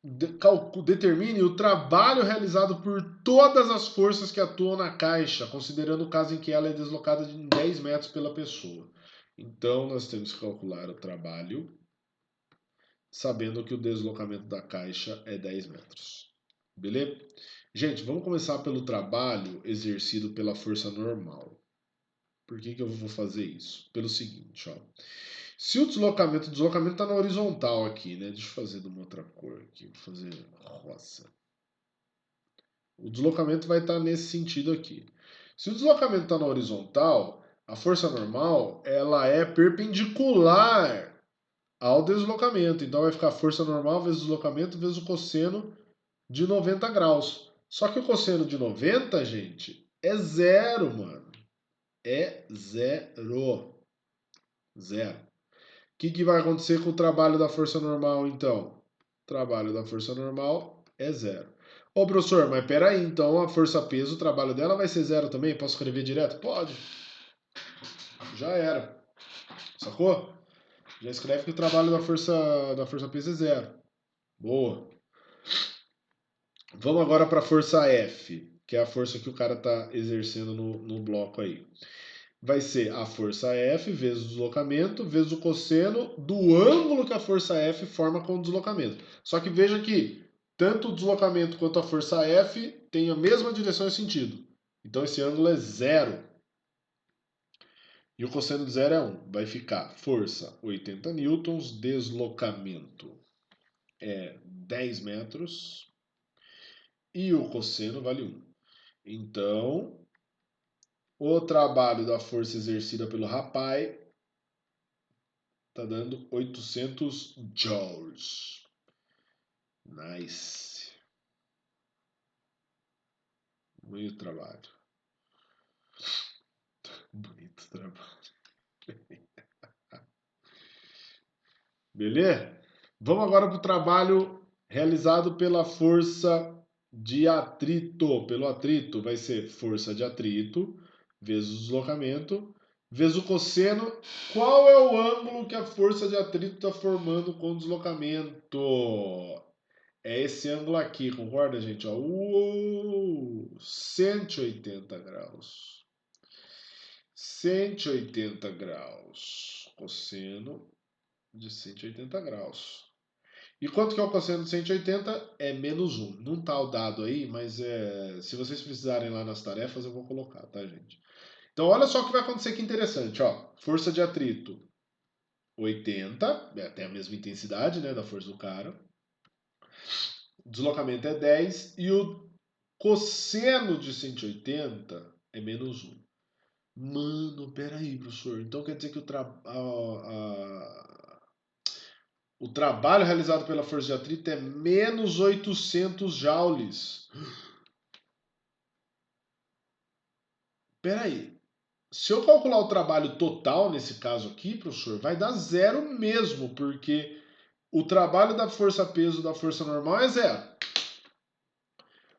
Determine o trabalho realizado por todas as forças que atuam na caixa, considerando o caso em que ela é deslocada em 10 metros pela pessoa. Então, nós temos que calcular o trabalho sabendo que o deslocamento da caixa é 10 metros. Beleza? Gente, vamos começar pelo trabalho exercido pela força normal. Por que eu vou fazer isso? Pelo seguinte, ó. Se o deslocamento está na horizontal aqui, né? Deixa eu fazer de uma outra cor aqui. Vou fazer rosa. O deslocamento vai estar nesse sentido aqui. Se o deslocamento está na horizontal, a força normal ela é perpendicular ao deslocamento. Então vai ficar força normal vezes deslocamento vezes o cosseno de 90 graus. Só que o cosseno de 90, gente, é zero, mano. É zero. Zero. O que vai acontecer com o trabalho da força normal, então? O trabalho da força normal é zero. Ô, professor, mas peraí, então a força-peso, o trabalho dela vai ser zero também? Posso escrever direto? Pode. Já era. Sacou? Já escreve que o trabalho da força-peso é zero. Boa. Vamos agora para a força F. que é a força que o cara está exercendo no bloco aí. Vai ser a força F vezes o deslocamento, vezes o cosseno do ângulo que a força F forma com o deslocamento. Só que veja que tanto o deslocamento quanto a força F têm a mesma direção e sentido. Então esse ângulo é zero. E o cosseno de zero é 1. Vai ficar força 80 newtons, deslocamento é 10 metros e o cosseno vale 1. Então, o trabalho da força exercida pelo rapaz está dando 800 joules. Nice. Bonito trabalho. Bonito trabalho. Beleza? Vamos agora para o trabalho realizado pela força de atrito. Pelo atrito vai ser força de atrito vezes o deslocamento vezes o cosseno. Qual é o ângulo que a força de atrito está formando com o deslocamento? É esse ângulo aqui, concorda, gente? Ó, 180 graus. 180 graus. Cosseno de 180 graus. E quanto que é o cosseno de 180? É menos 1. Não está o dado aí, mas se vocês precisarem lá nas tarefas, eu vou colocar, tá, gente? Então, olha só o que vai acontecer que interessante. Ó. Força de atrito, 80. Tem a mesma intensidade, né, da força do cara. O deslocamento é 10. E o cosseno de 180 é menos 1. Mano, peraí, professor. Então quer dizer que o trabalho realizado pela força de atrito é menos 800 joules. Peraí. Se eu calcular o trabalho total nesse caso aqui, professor, vai dar zero mesmo, porque o trabalho da força-peso da força normal é zero.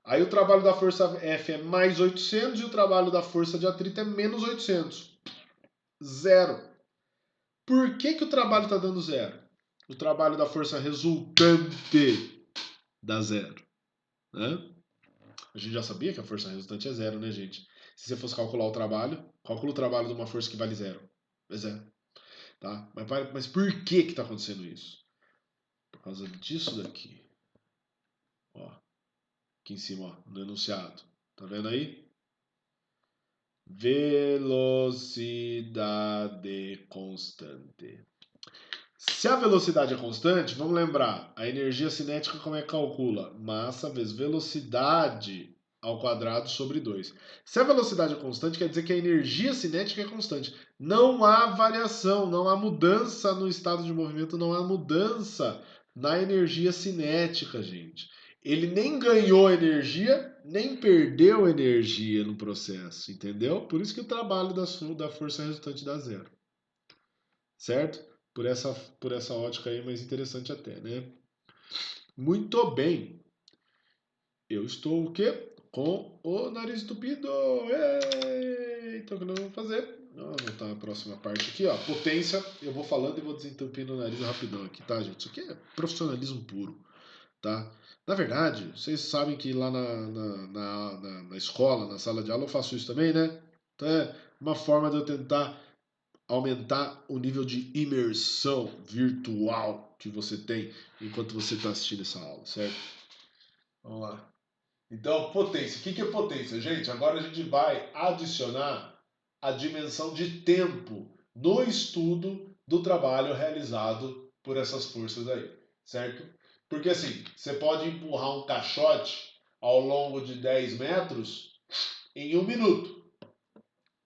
Aí o trabalho da força F é mais 800 e o trabalho da força de atrito é menos 800. Zero. Por que o trabalho está dando zero? O trabalho da força resultante dá zero. Né? A gente já sabia que a força resultante é zero, né, gente? Se você fosse calcular o trabalho, calcula o trabalho de uma força que vale zero. É zero. Tá? Mas por que está acontecendo isso? Por causa disso daqui. Ó, aqui em cima, ó, no enunciado. Tá vendo aí? Velocidade constante. Se a velocidade é constante, vamos lembrar, a energia cinética como é que calcula? Massa vezes velocidade ao quadrado sobre 2. Se a velocidade é constante, quer dizer que a energia cinética é constante. Não há variação, não há mudança no estado de movimento, não há mudança na energia cinética, gente. Ele nem ganhou energia, nem perdeu energia no processo, entendeu? Por isso que o trabalho da força resultante dá zero. Certo? Por essa ótica aí, mais interessante até, né? Muito bem. Eu estou o quê? Com o nariz entupido. Então o que nós vamos fazer? Vamos anotar a próxima parte aqui, ó. Potência. Eu vou falando e vou desentupindo o nariz rapidão aqui, tá, gente? Isso aqui é profissionalismo puro, tá? Na verdade, vocês sabem que lá na escola, na sala de aula, eu faço isso também, né? Então é uma forma de eu tentar aumentar o nível de imersão virtual que você tem enquanto você está assistindo essa aula, certo? Vamos lá. Então, potência. O que é potência, gente? Agora a gente vai adicionar a dimensão de tempo no estudo do trabalho realizado por essas forças aí, certo? Porque assim, você pode empurrar um caixote ao longo de 10 metros em 1 minuto.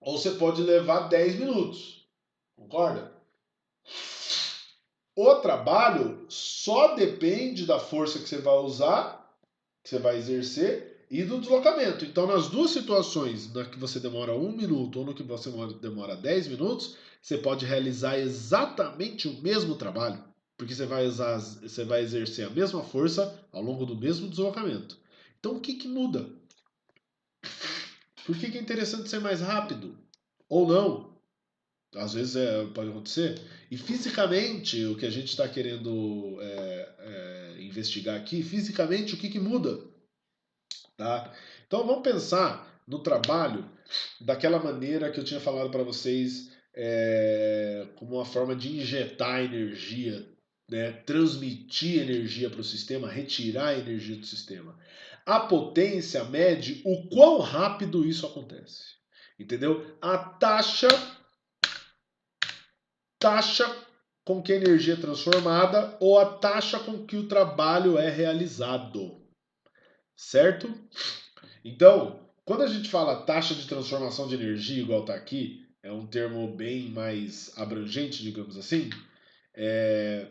Ou você pode levar 10 minutos. Concorda? O trabalho só depende da força que você vai usar, que você vai exercer, e do deslocamento. Então, nas duas situações, na que você demora 1 minuto ou no que você demora 10 minutos, você pode realizar exatamente o mesmo trabalho, porque você vai exercer a mesma força ao longo do mesmo deslocamento. Então, o que muda? Por que é interessante ser mais rápido? Ou não? Às vezes pode acontecer. E fisicamente, o que a gente está querendo investigar aqui, fisicamente, o que muda? Tá? Então vamos pensar no trabalho daquela maneira que eu tinha falado para vocês, como uma forma de injetar energia, né, transmitir energia para o sistema, retirar energia do sistema. A potência mede o quão rápido isso acontece. Entendeu? A taxa com que a energia é transformada ou a taxa com que o trabalho é realizado. Certo? Então, quando a gente fala taxa de transformação de energia, igual está aqui, é um termo bem mais abrangente, digamos assim, é,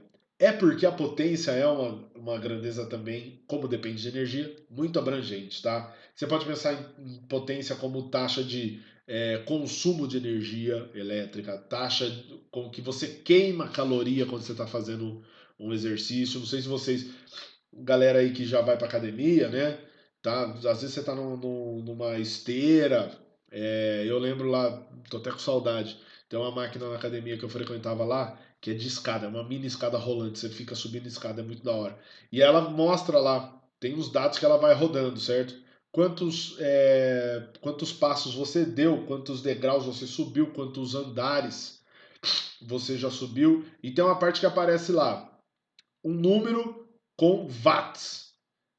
porque a potência é uma grandeza também, como depende de energia, muito abrangente, tá? Você pode pensar em potência como taxa de consumo de energia elétrica, taxa com que você queima caloria quando você está fazendo um exercício. Não sei se vocês, galera aí que já vai para academia, né? Tá? Às vezes você tá numa esteira. Eu lembro lá, tô até com saudade. Tem uma máquina na academia que eu frequentava lá, que é de escada, é uma mini escada rolante. Você fica subindo escada, é muito da hora. E ela mostra lá, tem os dados que ela vai rodando, certo? Quantos passos você deu, quantos degraus você subiu, quantos andares você já subiu. E tem uma parte que aparece lá, um número com watts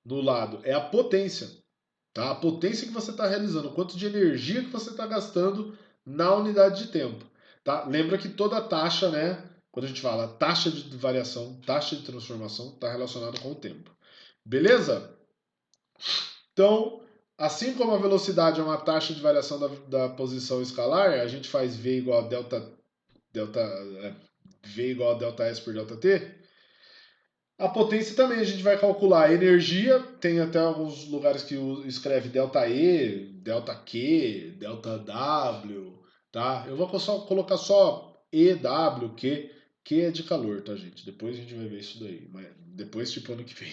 no lado. É a potência, tá? A potência que você está realizando, o quanto de energia que você está gastando na unidade de tempo, tá? Lembra que toda taxa, né? Quando a gente fala taxa de variação, taxa de transformação, está relacionado com o tempo. Beleza? Então, assim como a velocidade é uma taxa de variação da posição escalar, a gente faz V igual a V igual a delta S por delta T. A potência também a gente vai calcular a energia, tem até alguns lugares que escreve delta E, delta Q, delta W, tá? Eu vou só colocar só E, W, Q. Q é de calor, tá, gente? Depois a gente vai ver isso daí, mas depois, tipo, ano que vem.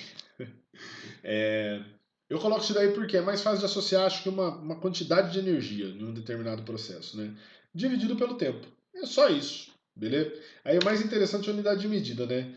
Eu coloco isso daí porque é mais fácil de associar, acho que uma quantidade de energia em um determinado processo, né? Dividido pelo tempo. É só isso, beleza? Aí o mais interessante é a unidade de medida, né?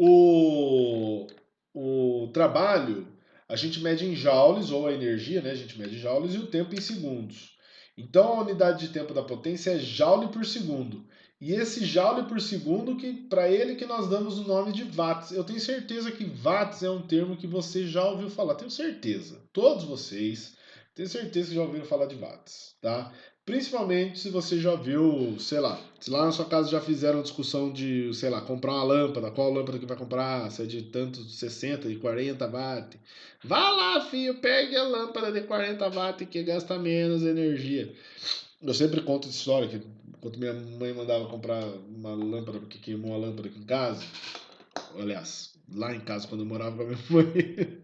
O, o trabalho, a gente mede em joules, ou a energia, né? A gente mede em joules, e o tempo em segundos. Então a unidade de tempo da potência é joule por segundo. E esse joule por segundo, que para ele que nós damos o nome de watts. Eu tenho certeza que watts é um termo que você já ouviu falar. Tenho certeza. Todos vocês, tenho certeza que já ouviram falar de watts, tá? Principalmente se você já viu, sei lá, se lá na sua casa já fizeram discussão de, sei lá, comprar uma lâmpada, qual lâmpada que vai comprar, se é de tanto 60 e 40 watts. Vá lá, filho, pegue a lâmpada de 40 watts que gasta menos energia. Eu sempre conto essa história, que quando minha mãe mandava comprar uma lâmpada porque queimou a lâmpada aqui em casa, aliás, lá em casa quando eu morava com a minha mãe.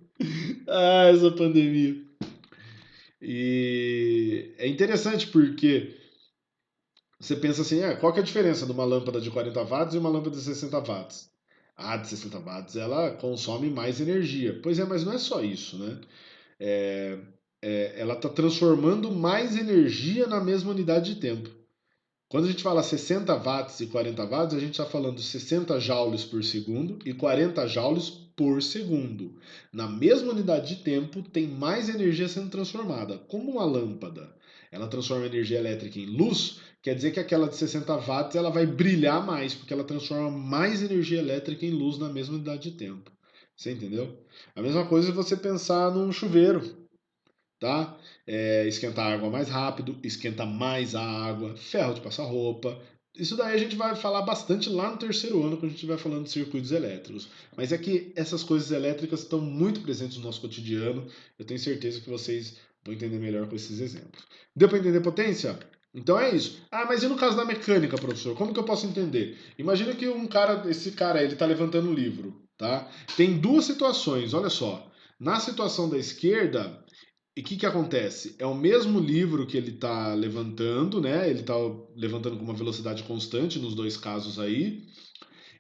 Ah, essa pandemia. E é interessante porque você pensa assim, qual que é a diferença de uma lâmpada de 40 watts e uma lâmpada de 60 watts? A de 60 watts, ela consome mais energia. Pois é, mas não é só isso, né? É, ela está transformando mais energia na mesma unidade de tempo. Quando a gente fala 60 watts e 40 watts, a gente está falando 60 joules por segundo e 40 joules por segundo. Na mesma unidade de tempo, tem mais energia sendo transformada. Como uma lâmpada, ela transforma energia elétrica em luz, quer dizer que aquela de 60 watts ela vai brilhar mais, porque ela transforma mais energia elétrica em luz na mesma unidade de tempo. Você entendeu? A mesma coisa é você pensar num chuveiro, tá? Esquentar a água mais rápido, esquenta mais a água, ferro de passar roupa. Isso daí a gente vai falar bastante lá no terceiro ano, quando a gente estiver falando de circuitos elétricos. Mas é que essas coisas elétricas estão muito presentes no nosso cotidiano. Eu tenho certeza que vocês vão entender melhor com esses exemplos. Deu para entender potência? Então é isso. Ah, mas e no caso da mecânica, professor? Como que eu posso entender? Imagina que esse cara, ele está levantando um livro, tá? Tem duas situações, olha só. Na situação da esquerda, e o que acontece? É o mesmo livro que ele está levantando, né? Ele está levantando com uma velocidade constante nos dois casos aí.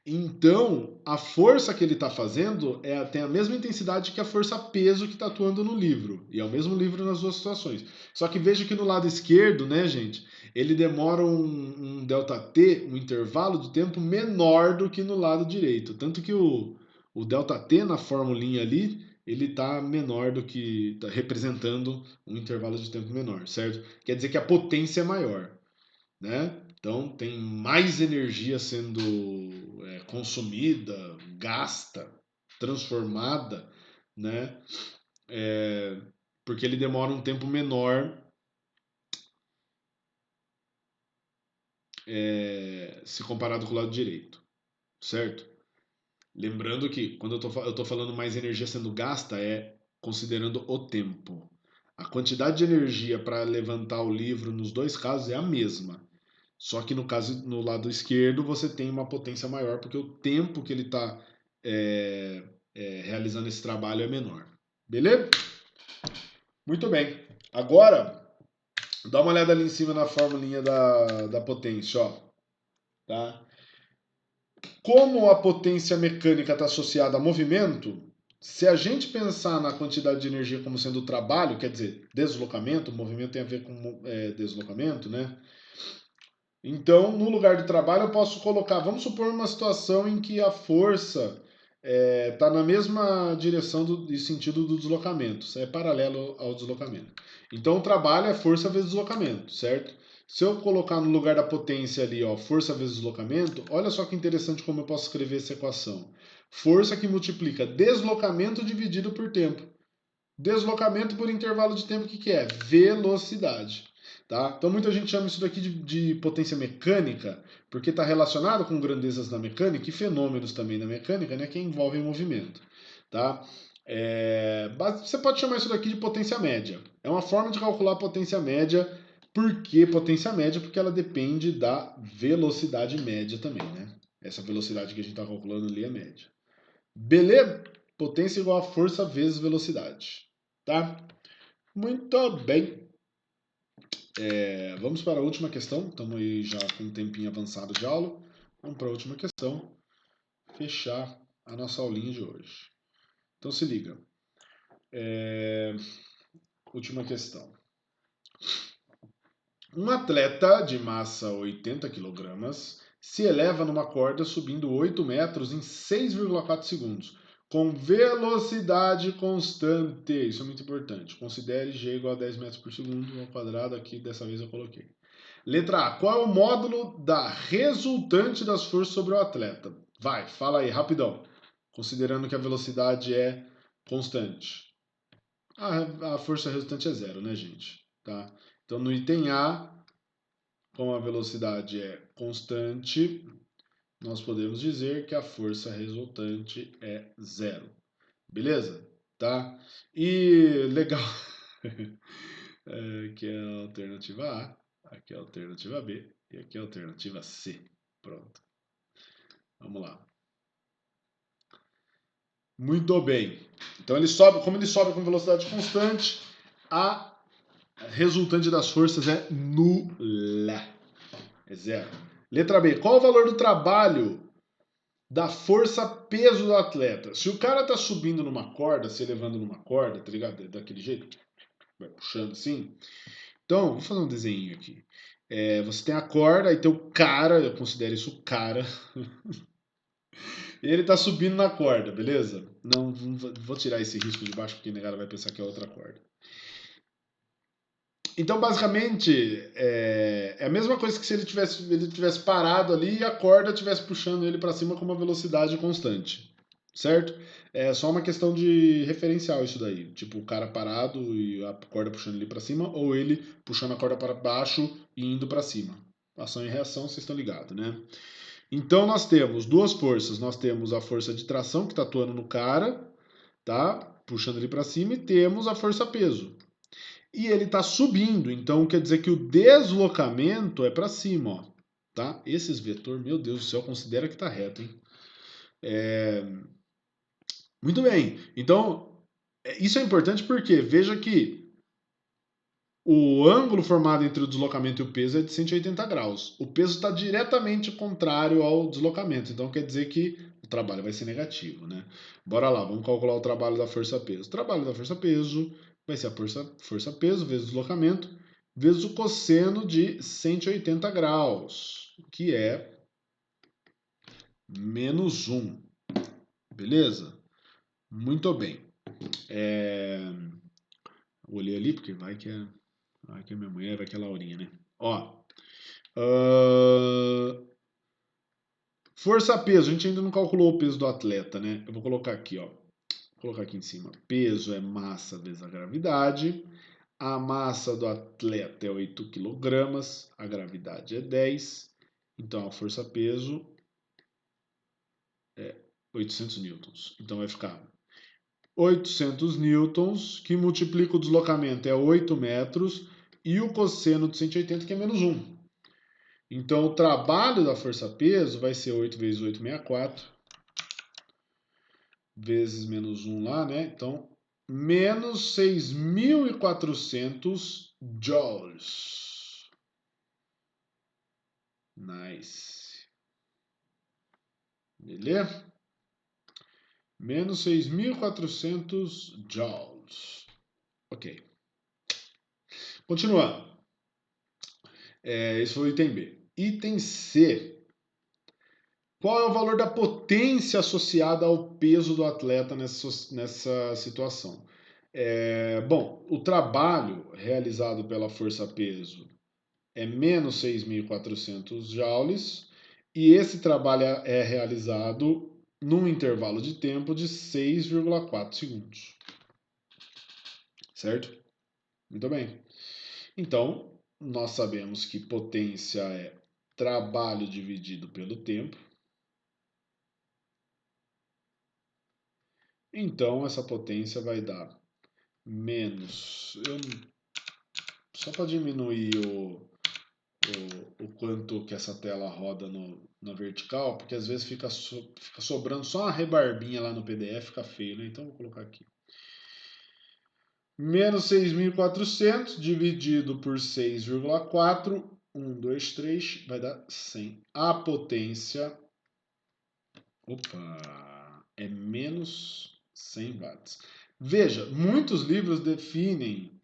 Então, a força que ele está fazendo tem a mesma intensidade que a força-peso que está atuando no livro. E é o mesmo livro nas duas situações. Só que veja que no lado esquerdo, né, gente, ele demora um ΔT, um intervalo de tempo menor do que no lado direito. Tanto que o ΔT na formulinha ali ele está menor do que, está representando um intervalo de tempo menor, certo? Quer dizer que a potência é maior, né? Então tem mais energia sendo consumida, gasta, transformada, né? Porque ele demora um tempo menor se comparado com o lado direito, certo? Lembrando que quando eu tô falando mais energia sendo gasta é considerando o tempo. A quantidade de energia para levantar o livro nos dois casos é a mesma. Só que no caso, no lado esquerdo, você tem uma potência maior, porque o tempo que ele está realizando esse trabalho é menor. Beleza? Muito bem. Agora, dá uma olhada ali em cima na formulinha da potência, ó. Tá? Como a potência mecânica está associada a movimento, se a gente pensar na quantidade de energia como sendo trabalho, quer dizer, deslocamento, movimento tem a ver com deslocamento, né? Então, no lugar de trabalho, eu posso colocar, vamos supor uma situação em que a força está na mesma direção e sentido do deslocamento, é paralelo ao deslocamento. Então, o trabalho é força vezes deslocamento, certo? Se eu colocar no lugar da potência ali, ó, força vezes deslocamento, olha só que interessante como eu posso escrever essa equação. Força que multiplica deslocamento dividido por tempo. Deslocamento por intervalo de tempo, o que é? Velocidade. Tá? Então muita gente chama isso daqui de potência mecânica, porque está relacionado com grandezas da mecânica e fenômenos também da mecânica, né, que envolvem movimento. Tá? Você pode chamar isso daqui de potência média. É uma forma de calcular a potência média. Por que potência média? Porque ela depende da velocidade média também. Né? Essa velocidade que a gente está calculando ali é média. Beleza? Potência igual a força vezes velocidade. Tá? Muito bem. Vamos para a última questão. Estamos aí já com um tempinho avançado de aula. Vamos para a última questão. Fechar a nossa aulinha de hoje. Então se liga. Última questão. Um atleta de massa 80 kg se eleva numa corda subindo 8 metros em 6,4 segundos, com velocidade constante. Isso é muito importante. Considere g igual a 10 metros por segundo ao quadrado. Aqui, dessa vez eu coloquei. Letra A. Qual é o módulo da resultante das forças sobre o atleta? Vai, fala aí, rapidão. Considerando que a velocidade é constante. A força resultante é zero, né, gente? Tá? Então, no item A, como a velocidade é constante, nós podemos dizer que a força resultante é zero. Beleza? Tá? E legal. Aqui é a alternativa A, aqui é a alternativa B e aqui é a alternativa C. Pronto. Vamos lá. Muito bem. Então ele sobe, como ele sobe com velocidade constante, a resultante das forças é nula. É zero. Letra B. Qual o valor do trabalho da força-peso do atleta? Se o cara tá subindo numa corda, se elevando numa corda, tá ligado? Daquele jeito, vai puxando assim. Então, vou fazer um desenho aqui. Você tem a corda, aí tem o cara, eu considero isso cara. E ele tá subindo na corda, beleza? Não vou tirar esse risco de baixo porque o negado vai pensar que é outra corda. Então, basicamente, é a mesma coisa que se ele tivesse parado ali e a corda estivesse puxando ele para cima com uma velocidade constante, certo? É só uma questão de referencial isso daí. Tipo, o cara parado e a corda puxando ele para cima, ou ele puxando a corda para baixo e indo para cima. Ação e reação, vocês estão ligados, né? Então, nós temos duas forças. Nós temos a força de tração, que está atuando no cara, tá? Puxando ele para cima, e temos a força-peso. E ele está subindo, então quer dizer que o deslocamento é para cima, ó, tá? Esses vetores, meu Deus do céu, considera que está reto, hein? Muito bem. Então, isso é importante porque veja que o ângulo formado entre o deslocamento e o peso é de 180 graus. O peso está diretamente contrário ao deslocamento, então quer dizer que o trabalho vai ser negativo, né? Bora lá, vamos calcular o trabalho da força-peso. O trabalho da força-peso vai ser a força-peso vezes o deslocamento vezes o cosseno de 180 graus, que é -1. Beleza? Muito bem. Olhei ali porque vai que é minha mulher, vai que é a Laurinha, né? Ó, ah, força-peso, a gente ainda não calculou o peso do atleta, né? Eu vou colocar aqui, ó. Vou colocar aqui em cima. Peso é massa vezes a gravidade. A massa do atleta é 8 quilogramas, a gravidade é 10. Então a força-peso é 800 newtons. Então vai ficar 800 newtons, que multiplica o deslocamento é 8 metros, e o cosseno de 180, que é menos 1. Então, o trabalho da força-peso vai ser 8 vezes 8, 64, vezes menos 1 lá, né? Então, menos 6.400 joules. Nice. Beleza? Menos 6.400 joules. Ok. Continuando. Esse foi o item B. Item C. Qual é o valor da potência associada ao peso do atleta nessa situação? Bom, o trabalho realizado pela força-peso é menos 6.400 joules e esse trabalho é realizado num intervalo de tempo de 6,4 segundos. Certo? Muito bem. Então, nós sabemos que potência é trabalho dividido pelo tempo. Então, essa potência vai dar menos. Só para diminuir o quanto que essa tela roda na vertical, porque às vezes fica sobrando só uma rebarbinha lá no PDF, fica feio, né? Então, vou colocar aqui. Menos 6.400 dividido por 6,4. 1, 2, 3, vai dar 100. A potência. Opa! É menos 100 watts. Veja, muitos livros definem.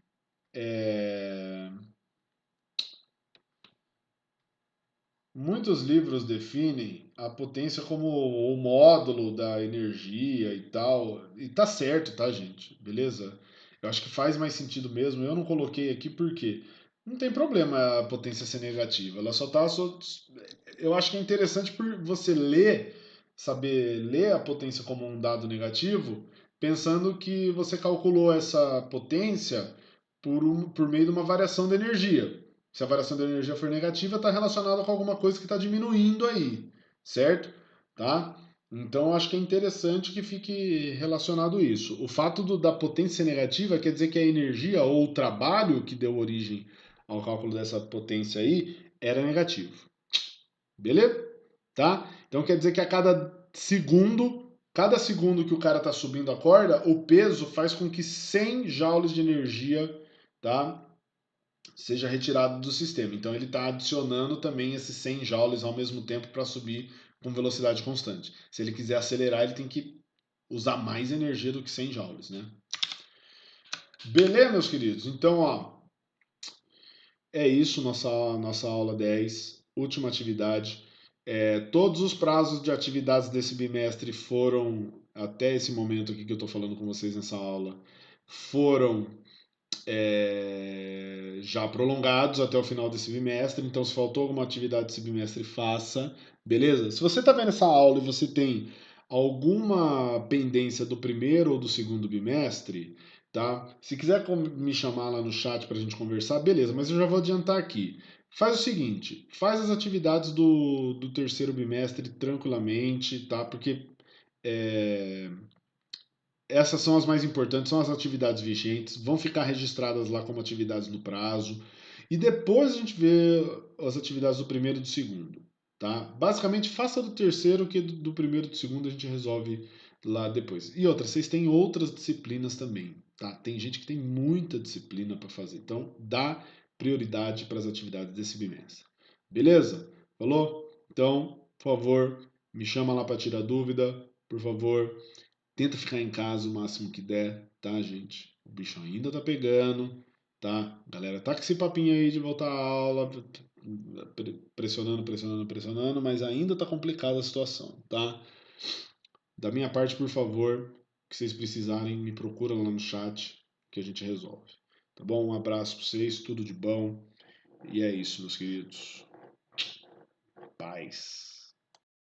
Muitos livros definem a potência como o módulo da energia e tal. E tá certo, tá, gente? Beleza? Eu acho que faz mais sentido mesmo. Eu não coloquei aqui porque não tem problema a potência ser negativa. Ela só tá. Eu acho que é interessante por você ler, saber ler a potência como um dado negativo, pensando que você calculou essa potência por meio de uma variação de energia. Se a variação da energia for negativa, está relacionada com alguma coisa que está diminuindo aí, certo? Tá? Então, acho que é interessante que fique relacionado isso. O fato da potência ser negativa quer dizer que a energia ou o trabalho que deu origem ao cálculo dessa potência aí era negativo. Beleza? Tá? Então, quer dizer que a cada segundo que o cara está subindo a corda, o peso faz com que 100 joules de energia, tá, seja retirado do sistema. Então ele está adicionando também esses 100 joules ao mesmo tempo para subir com velocidade constante. Se ele quiser acelerar, ele tem que usar mais energia do que 100 joules, né? Beleza, meus queridos? Então, ó, é isso, nossa aula 10, última atividade. Todos os prazos de atividades desse bimestre foram, até esse momento aqui que eu estou falando com vocês nessa aula, foram já prolongados até o final desse bimestre. Então, se faltou alguma atividade desse bimestre, faça. Beleza? Se você está vendo essa aula e você tem alguma pendência do primeiro ou do segundo bimestre, tá? Se quiser me chamar lá no chat para a gente conversar, beleza, mas eu já vou adiantar aqui. Faz o seguinte, faz as atividades do terceiro bimestre tranquilamente, tá? Porque é, essas são as mais importantes, são as atividades vigentes, vão ficar registradas lá como atividades no prazo. E depois a gente vê as atividades do primeiro e do segundo. Tá? Basicamente, faça do terceiro, que do primeiro e do segundo a gente resolve lá depois. E outra, vocês têm outras disciplinas também. Tá? Tem gente que tem muita disciplina para fazer. Então, dá prioridade para as atividades desse bimestre. Beleza? Falou? Então, por favor, me chama lá para tirar dúvida. Por favor, tenta ficar em casa o máximo que der, tá, gente? O bicho ainda tá pegando, tá? Galera, tá com esse papinho aí de voltar à aula, pressionando, pressionando, pressionando, mas ainda tá complicada a situação, tá? Da minha parte, por favor, que vocês precisarem, me procuram lá no chat que a gente resolve. Tá bom? Um abraço para vocês, tudo de bom. E é isso, meus queridos. Paz.